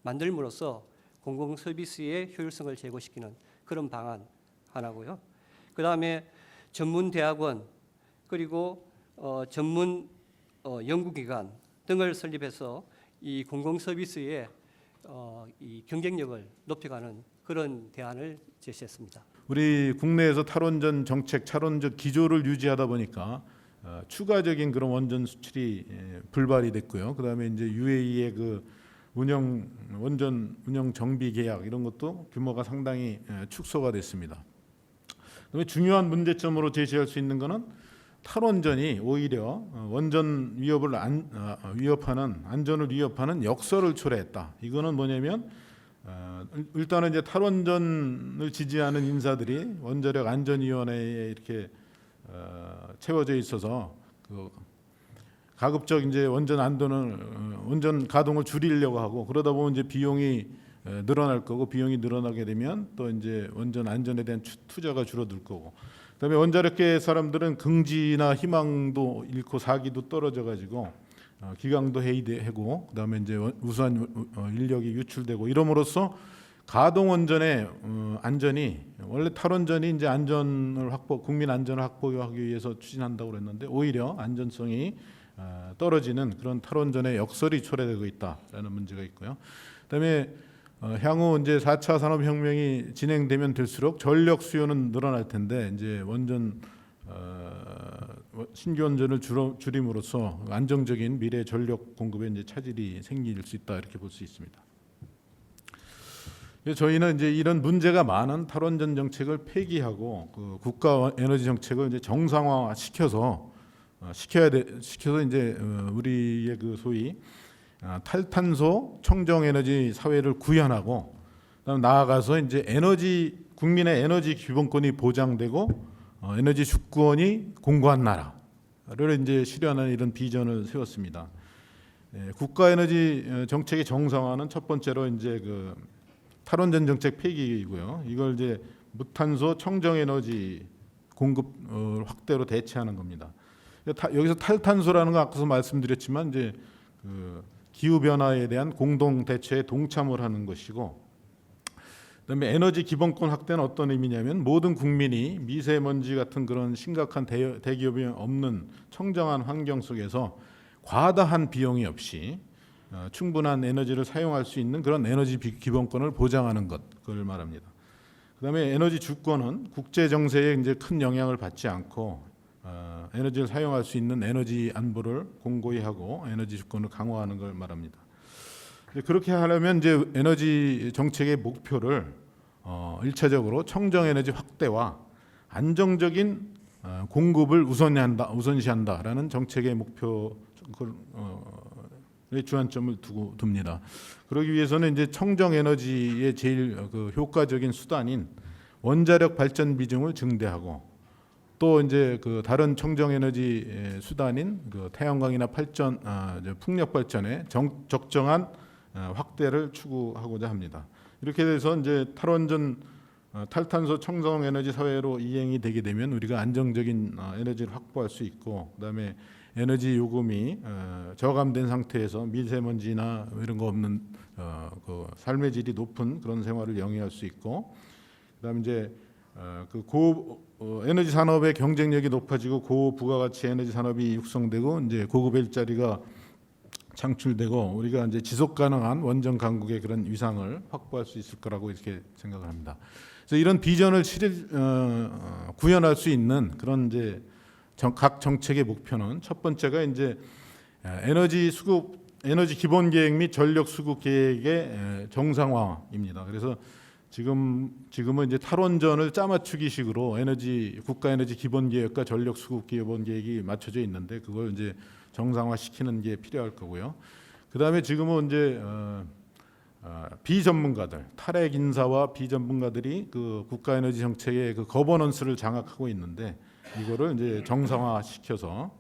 만들므로써 공공서비스의 효율성을 제고시키는 그런 방안 하나고요. 그 다음에 전문 대학원 그리고 전문 연구기관 등을 설립해서 이 공공서비스의 이 경쟁력을 높여가는 그런 대안을 제시했습니다.
우리 국내에서 탈원전 정책, 탈원전 기조를 유지하다 보니까 추가적인 그런 원전 수출이 불발이 됐고요. 그다음에 이제 UAE의 그 원전 운영 정비 계약 이런 것도 규모가 상당히 축소가 됐습니다. 그다음에 중요한 문제점으로 제시할 수 있는 것은 탈원전이 오히려 원전 위협하는 안전을 위협하는 역설을 초래했다. 이거는 뭐냐면 일단은 이제 탈원전을 지지하는 인사들이 원자력 안전위원회에 이렇게 채워져 있어서 그 가급적 이제 원전 가동을 줄이려고 하고, 그러다 보면 이제 비용이 늘어날 거고, 비용이 늘어나게 되면 또 이제 원전 안전에 대한 투자가 줄어들 거고, 그다음에 원자력계 사람들은 긍지나 희망도 잃고 사기도 떨어져 가지고 기강도 해이되고, 그다음에 이제 우수한 인력이 유출되고 이럼으로써 가동 원전의 안전이, 원래 탈원전이 이제 안전을 국민 안전을 확보하기 위해서 추진한다고 그랬는데 오히려 안전성이 떨어지는 그런 탈원전의 역설이 초래되고 있다라는 문제가 있고요. 그다음에 향후 이제 4차 산업혁명이 진행되면 될수록 전력 수요는 늘어날 텐데 이제 신규 원전을 줄임으로써 안정적인 미래 전력 공급에 이제 차질이 생길 수 있다, 이렇게 볼 수 있습니다. 저희는 이제 이런 문제가 많은 탈원전 정책을 폐기하고 그 국가 에너지 정책을 이제 정상화 시켜서 이제 우리의 그 소위 탈탄소 청정 에너지 사회를 구현하고, 그다음 나아가서 이제 국민의 에너지 기본권이 보장되고 에너지 주권이 공고한 나라를 이제 실현하는 이런 비전을 세웠습니다. 국가 에너지 정책의 정상화는 첫 번째로 이제 그 탈원전 정책 폐기이고요. 이걸 이제 무탄소 청정 에너지 공급 확대로 대체하는 겁니다. 여기서 탈탄소라는 거 아까도 말씀드렸지만 이제 그 기후 변화에 대한 공동 대처에 동참을 하는 것이고, 그다음에 에너지 기본권 확대는 어떤 의미냐면 모든 국민이 미세먼지 같은 그런 심각한 대기업이 없는 청정한 환경 속에서 과다한 비용이 없이 충분한 에너지를 사용할 수 있는 그런 에너지 기본권을 보장하는 것, 그걸 말합니다. 그다음에 에너지 주권은 국제 정세에 이제 큰 영향을 받지 않고 에너지를 사용할 수 있는 에너지 안보를 공고히 하고 에너지 주권을 강화하는 걸 말합니다. 그렇게 하려면 이제 에너지 정책의 목표를 1차적으로 청정 에너지 확대와 안정적인 공급을 우선시한다라는 정책의 목표의 주안점을 둡니다. 그러기 위해서는 이제 청정 에너지의 제일 그 효과적인 수단인 원자력 발전 비중을 증대하고, 또 이제 그 다른 청정 에너지 수단인 그 태양광이나 풍력 발전의 적정한 확대를 추구하고자 합니다. 이렇게 돼서 이제 탈원전 탈탄소 청정 에너지 사회로 이행이 되게 되면 우리가 안정적인 에너지를 확보할 수 있고, 그다음에 에너지 요금이 저감된 상태에서 미세먼지나 이런 거 없는 그 삶의 질이 높은 그런 생활을 영위할 수 있고, 그다음에 이제 에너지 산업의 경쟁력이 높아지고 고부가가치 에너지 산업이 육성되고 이제 고급 일자리가 창출되고 우리가 이제 지속 가능한 원전 강국의 그런 위상을 확보할 수 있을 거라고 이렇게 생각을 합니다. 그래서 이런 비전을 구현할 수 있는 그런 이제 각 정책의 목표는 첫 번째가 이제 에너지 기본 계획 및 전력 수급 계획의 정상화입니다. 그래서 지금은 이제 탈원전을 짜맞추기식으로 국가 에너지 기본 계획과 전력 수급 기본 계획이 맞춰져 있는데 그걸 이제 정상화시키는 게 필요할 거고요. 그다음에 지금은 이제 비전문가들, 탈핵 인사와 비전문가들이 그 국가 에너지 정책의 그 거버넌스를 장악하고 있는데 이거를 이제 정상화시켜서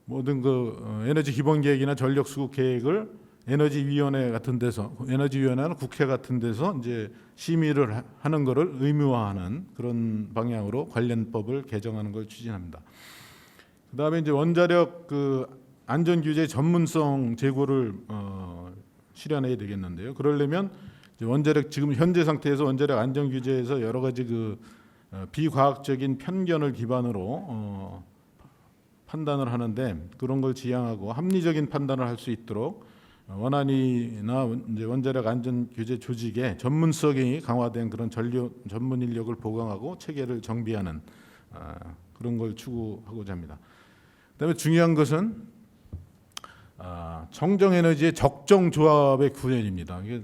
모든 그 에너지 기본 계획이나 전력 수급 계획을 에너지위원회 같은 데서, 에너지위원회나 국회 같은 데서 이제 심의를 하는 것을 의무화하는 그런 방향으로 관련법을 개정하는 걸 추진합니다. 그다음에 이제 원자력 그 안전 규제 전문성 제고를 실현해야 되겠는데요. 그러려면 이제 원자력 지금 현재 상태에서 원자력 안전 규제에서 여러 가지 그 비과학적인 편견을 기반으로 판단을 하는데 그런 걸 지향하고 합리적인 판단을 할 수 있도록 원안이나 이제 원자력 안전 규제 조직의 전문성이 강화된 그런 전문 인력을 보강하고 체계를 정비하는 그런 걸 추구하고자 합니다. 그다음에 중요한 것은 청정 에너지의 적정 조합의 구현입니다. 이게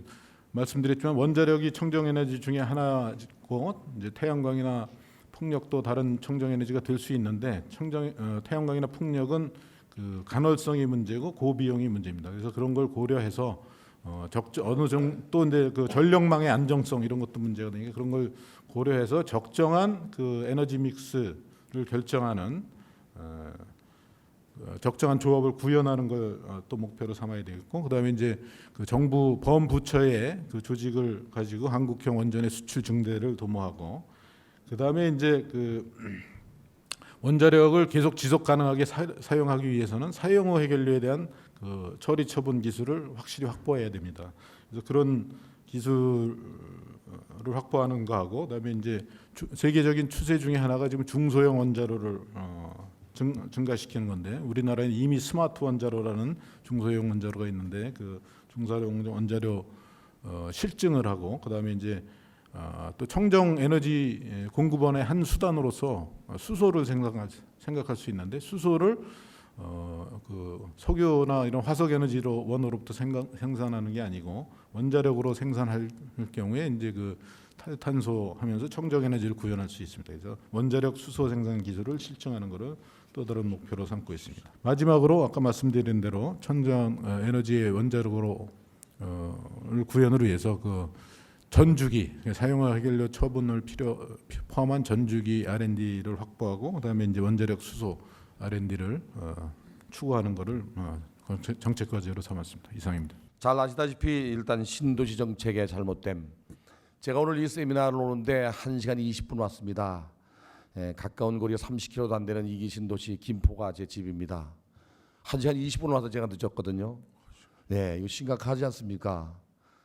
말씀드렸지만 원자력이 청정 에너지 중에 하나고 이제 태양광이나 풍력도 다른 청정 에너지가 될 수 있는데 태양광이나 풍력은 그 간헐성이 문제고 고비용이 문제입니다. 그래서 그런 걸 고려해서 어느 정도 또 이제 그 전력망의 안정성 이런 것도 문제가 되니까 그런 걸 고려해서 적정한 그 에너지 믹스를 결정하는 적정한 조합을 구현하는 걸 또 목표로 삼아야 되겠고, 그다음에 이제 그 정부 범부처의 그 조직을 가지고 한국형 원전의 수출 증대를 도모하고, 그다음에 이제 그 원자력을 계속 지속 가능하게 사용하기 위해서는 사용 후 해결료에 대한 그 처리 처분 기술을 확실히 확보해야 됩니다. 그래서 그런 기술을 확보하는 거하고, 그다음에 이제 세계적인 추세 중에 하나가 지금 중소형 원자로를 증가시키는 건데 우리나라에는 이미 스마트 원자로라는 중소형 원자로가 있는데 그 중소형 원자로 실증을 하고, 그다음에 이제 또 청정 에너지 공급원의 한 수단으로서 수소를 생각할 수 있는데 수소를 그 석유나 이런 화석 에너지로 원으로부터 생산하는 게 아니고 원자력으로 생산할 경우에 이제 그 탈탄소 하면서 청정 에너지를 구현할 수 있습니다. 그래서 원자력 수소 생산 기술을 실증하는 것을 또 다른 목표로 삼고 있습니다. 마지막으로 아까 말씀드린 대로 청정 에너지의 원자력으로 구현을 위해서 그 전주기 사용화 해결료 처분을 포함한 전주기 R&D를 확보하고, 그다음에 이제 원자력 수소 R&D를 추구하는 것을 정책 과제로 삼았습니다. 이상입니다.
잘 아시다시피 일단 신도시 정책의 잘못됨. 제가 오늘 이 세미나를 오는데 1시간 20분 왔습니다. 가까운 거리가 30km도 안 되는 이기 신도시 김포가 제 집입니다. 1시간 20분 와서 제가 늦었거든요. 네, 이거 심각하지 않습니까?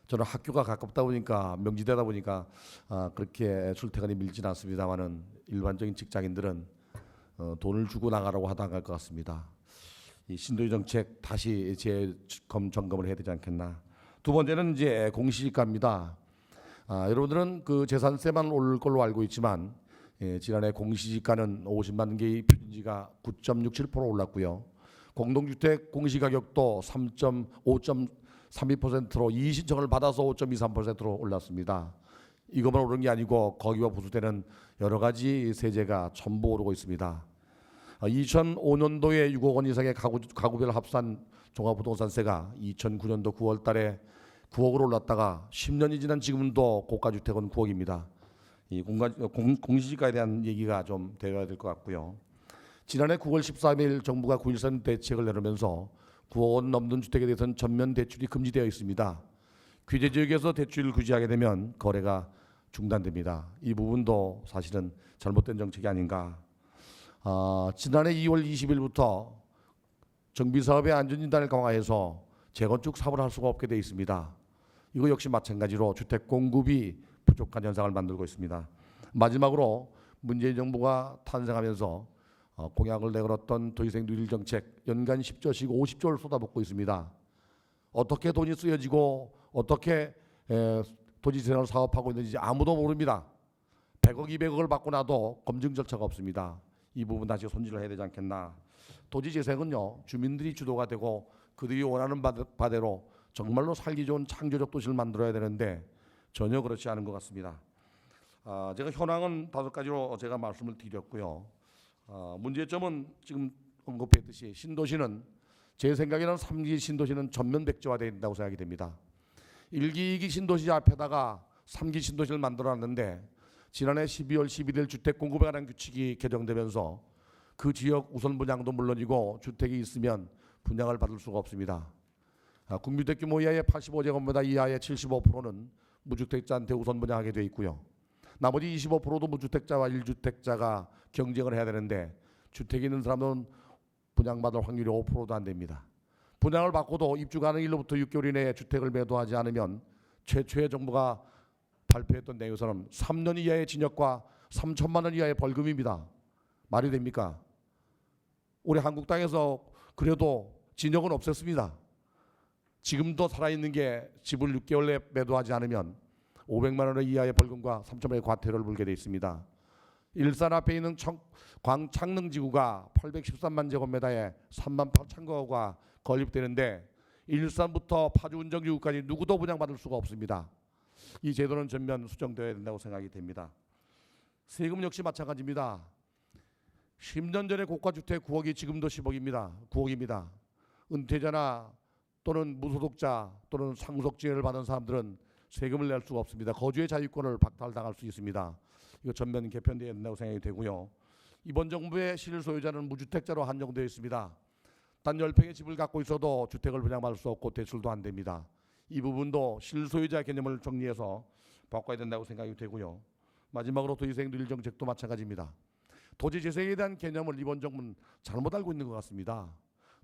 저는 학교가 가깝다 보니까 명지대다 보니까 그렇게 출퇴근이 밀진 않습니다만은 일반적인 직장인들은 돈을 주고 나가라고 하다 안 갈 것 같습니다. 이 신도시 정책 다시 점검을 해야 되지 않겠나. 두 번째는 이제 공시지가입니다. 여러분들은 그 재산세만 오를 걸로 알고 있지만 지난해 공시지가는 50만 개의 표준지가 9.67% 올랐고요. 공동주택 공시가격도 5.32%로 이의신청을 받아서 5.23%로 올랐습니다. 이것만 오른 게 아니고 거기와 부수되는 여러 가지 세제가 전부 오르고 있습니다. 2005년도에 6억 원 이상의 가구별 합산 종합부동산세가 2009년도 9월 달에 9억으로 올랐다가 10년이 지난 지금도 고가주택은 9억입니다. 이 공시지가에 대한 얘기가 좀 되어야 될 것 같고요. 지난해 9월 13일 정부가 9.13 대책을 내놓으면서 9억 원 넘는 주택에 대해서는 전면 대출이 금지되어 있습니다. 규제 지역에서 대출을 규제하게 되면 거래가 중단됩니다. 이 부분도 사실은 잘못된 정책이 아닌가. 지난해 2월 20일부터 정비사업의 안전진단을 강화해서 재건축 사업을 할 수가 없게 돼 있습니다. 이거 역시 마찬가지로 주택 공급이 부족한 현상을 만들고 있습니다. 마지막으로 문재인 정부가 탄생하면서 공약을 내걸었던 도시생 누릴 정책 연간 10조씩 50조를 쏟아붓고 있습니다. 어떻게 돈이 쓰여지고 어떻게 도시재생을 사업하고 있는지 아무도 모릅니다. 100억, 200억을 받고 나도 검증 절차가 없습니다. 이 부분 다시 손질을 해야 되지 않겠나. 도시재생은요, 주민들이 주도가 되고 그들이 원하는 바대로 정말로 살기 좋은 창조적 도시를 만들어야 되는데 전혀 그렇지 않은 것 같습니다. 제가 현황은 5가지로 제가 말씀을 드렸고요. 문제점은 지금 언급했듯이 신도시는 제 생각에는 3기 신도시는 전면 백지화되어야 된다고 생각이 됩니다. 1기, 2기 신도시 앞에다가 3기 신도시를 만들어놨는데 지난해 12월 11일 주택 공급에 관한 규칙이 개정되면서 그 지역 우선 분양도 물론이고 주택이 있으면 분양을 받을 수가 없습니다. 국민주택 규모 이하의 85제곱미터 이하의 75%는 무주택자한테 우선 분양하게 돼 있고요. 나머지 25%도 무주택자와 1주택자가 경쟁을 해야 되는데 주택이 있는 사람은 분양받을 확률이 5%도 안 됩니다. 분양을 받고도 입주 가능일로부터 6개월 이내에 주택을 매도하지 않으면 최초의 정부가 발표했던 내용에서는 3년 이하의 징역과 3천만 원 이하의 벌금입니다. 말이 됩니까? 우리 한국 땅에서 그래도 징역은 없앴습니다. 지금도 살아있는 게 집을 6개월 내에 매도하지 않으면 500만 원 이하의 벌금과 3천만 원의 과태료를 물게 돼 있습니다. 일산 앞에 있는 광창릉지구가 813만 제곱미터에 3만 8천 가구가 건립되는데 일산부터 파주 운정지구까지 누구도 분양받을 수가 없습니다. 이 제도는 전면 수정되어야 된다고 생각이 됩니다. 세금 역시 마찬가지입니다. 10년 전에 고가주택 9억이 지금도 10억입니다. 9억입니다. 은퇴자나 또는 무소득자 또는 상속지혜를 받은 사람들은 세금을 낼 수가 없습니다. 거주의 자유권을 박탈당할 수 있습니다. 이거 전면 개편되어야 된다고 생각이 되고요. 이번 정부의 실소유자는 무주택자로 한정되어 있습니다. 단 10평의 집을 갖고 있어도 주택을 분양받을 수 없고 대출도 안 됩니다. 이 부분도 실소유자 개념을 정리해서 바꿔야 된다고 생각이 되고요. 마지막으로 도시재생 누릴 정책도 마찬가지입니다. 도시재생에 대한 개념을 이번 정부는 잘못 알고 있는 것 같습니다.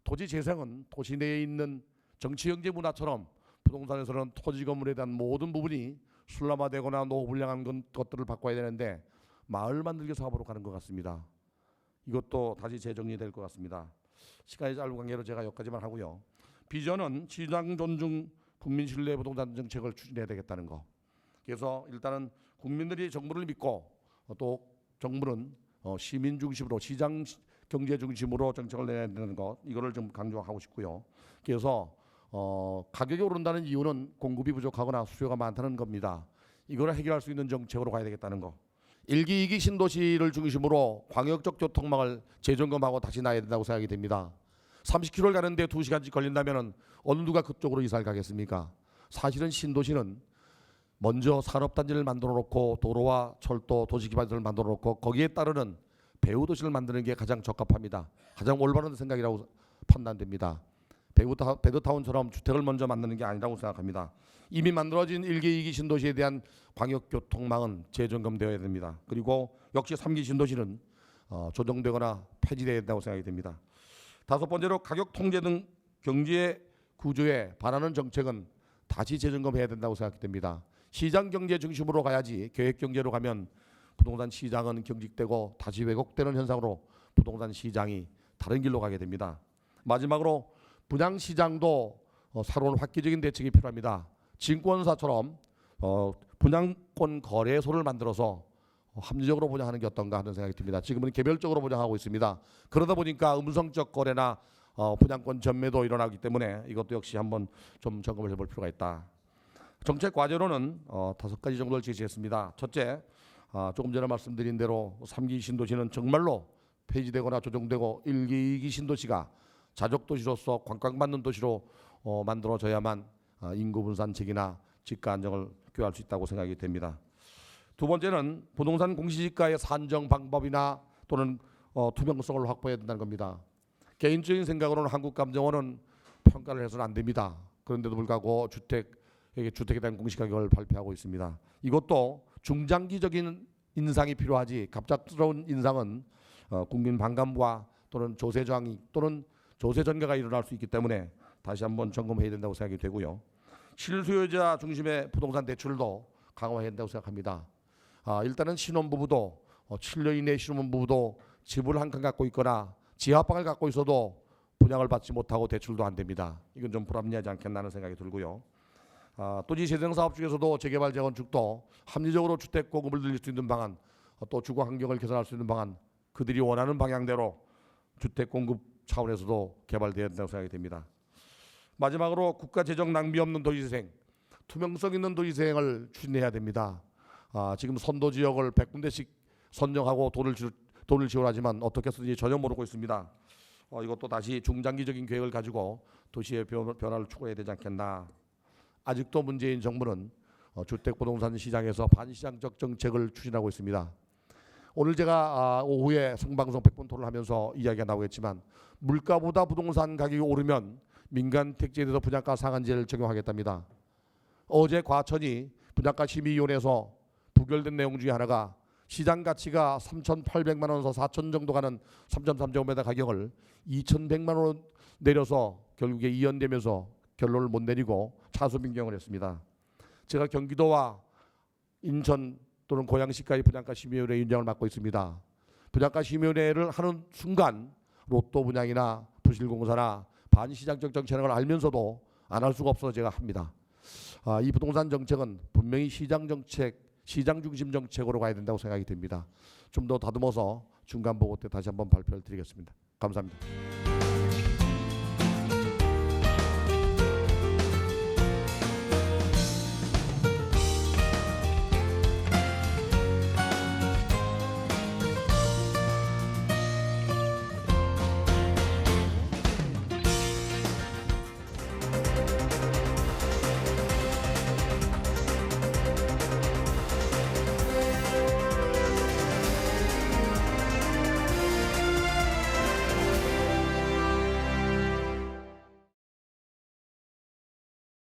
도시재생은 도시 내에 있는 정치, 경제, 문화처럼 부동산에서는 토지 건물에 대한 모든 부분이 순람화되거나 노후불량한 것들을 바꿔야 되는데 마을 만들기 사업으로 가는 것 같습니다. 이것도 다시 재정리될 것 같습니다. 시간이 짧은 관계로 제가 여기까지만 하고요. 비전은 시장 존중 국민 신뢰 부동산 정책을 추진해야 되겠다는 거. 그래서 일단은 국민들이 정부를 믿고 또 정부는 시민 중심으로 시장 경제 중심으로 정책을 내야 되는 것, 이거를 좀 강조하고 싶고요. 그래서 가격이 오른다는 이유는 공급이 부족하거나 수요가 많다는 겁니다. 이걸 해결할 수 있는 정책으로 가야 되겠다는 거. 1기, 2기 신도시를 중심으로 광역적 교통망을 재점검하고 다시 놔야 된다고 생각이 됩니다. 30km를 가는데 2시간씩 걸린다면 어느 누가 그쪽으로 이사를 가겠습니까? 사실은 신도시는 먼저 산업단지를 만들어 놓고 도로와 철도, 도시기반시설을 만들어 놓고 거기에 따르는 배후도시를 만드는 게 가장 적합합니다. 가장 올바른 생각이라고 판단됩니다. 베드타운처럼 주택을 먼저 만드는 게 아니라고 생각합니다. 이미 만들어진 1기, 2기 신도시에 대한 광역교통망은 재점검되어야 됩니다. 그리고 역시 3기 신도시는 조정되거나 폐지되어야 된다고 생각이 됩니다. 5번째로 가격 통제 등 경제 구조에 반하는 정책은 다시 재점검해야 된다고 생각이 됩니다. 시장 경제 중심으로 가야지 계획 경제로 가면 부동산 시장은 경직되고 다시 왜곡되는 현상으로 부동산 시장이 다른 길로 가게 됩니다. 마지막으로 분양 시장도 새로운 획기적인 대책이 필요합니다. 증권사처럼 분양권 거래소를 만들어서 합리적으로 분양하는 게 어떤가 하는 생각이 듭니다. 지금은 개별적으로 분양하고 있습니다. 그러다 보니까 음성적 거래나 분양권 전매도 일어나기 때문에 이것도 역시 한번 좀 점검을 해볼 필요가 있다. 정책 과제로는 5가지 정도를 제시했습니다. 첫째, 조금 전에 말씀드린 대로 3기 신도시는 정말로 폐지되거나 조정되고 1기, 2기 신도시가 자족도시로서 관광받는 도시로 만들어져야만 인구 분산책이나 집가 안정을 교할 수 있다고 생각이 됩니다. 두 번째는 부동산 공시지가의 산정 방법이나 또는 투명성을 확보해야 된다는 겁니다. 개인적인 생각으로는 한국감정원은 평가를 해서는 안 됩니다. 그런데도 불구하고 주택 주택에 대한 공시가격을 발표하고 있습니다. 이것도 중장기적인 인상이 필요하지 갑작스러운 인상은 국민 반감과 또는 조세 저항이 또는 조세 전개가 일어날 수 있기 때문에 다시 한번 점검해야 된다고 생각이 되고요. 실수요자 중심의 부동산 대출도 강화해야 된다고 생각합니다. 일단은 신혼부부도 7년 이내 신혼부부도 집을 한 칸 갖고 있거나 지하방을 갖고 있어도 분양을 받지 못하고 대출도 안 됩니다. 이건 좀 불합리하지 않겠나 하는 생각이 들고요. 또지 재생사업 중에서도 재개발 재건축도 합리적으로 주택 공급을 늘릴 수 있는 방안, 또 주거 환경을 개선할 수 있는 방안, 그들이 원하는 방향대로 주택 공급 차원에서도 개발되어야 된다고 생각이 됩니다. 마지막으로 국가 재정 낭비 없는 도시재생, 투명성 있는 도시재생을 추진해야 됩니다. 지금 선도 지역을 100군데씩 선정하고 돈을 지원하지만 어떻게 쓰는지 전혀 모르고 있습니다. 이것도 다시 중장기적인 계획을 가지고 도시의 변화를 추구해야 되지 않겠나. 아직도 문재인 정부는 주택부동산 시장에서 반시장적 정책을 추진하고 있습니다. 오늘 제가 오후에 생방송 100분 토론을 하면서 이야기가 나오겠지만 물가보다 부동산 가격이 오르면 민간 택지에 대해서 분양가 상한제를 적용하겠답니다. 어제 과천이 분양가 심의위원회에서 부결된 내용 중에 하나가 시장 가치가 3,800만 원에서 4천 정도 가는 3.3제곱미터 가격을 2,100만 원 내려서 결국에 이연되면서 결론을 못 내리고 차수 변경을 했습니다. 제가 경기도와 인천 또는 고양시까지 분양가 심의위원회 위원장을 맡고 있습니다. 분양가 심의위원회를 하는 순간 로또 분양이나 부실공사나 반시장적 정책을 알면서도 안 할 수가 없어서 제가 합니다. 이 부동산 정책은 분명히 시장 정책, 시장 중심 정책으로 가야 된다고 생각이 됩니다. 좀 더 다듬어서 중간 보고 때 다시 한번 발표를 드리겠습니다. 감사합니다.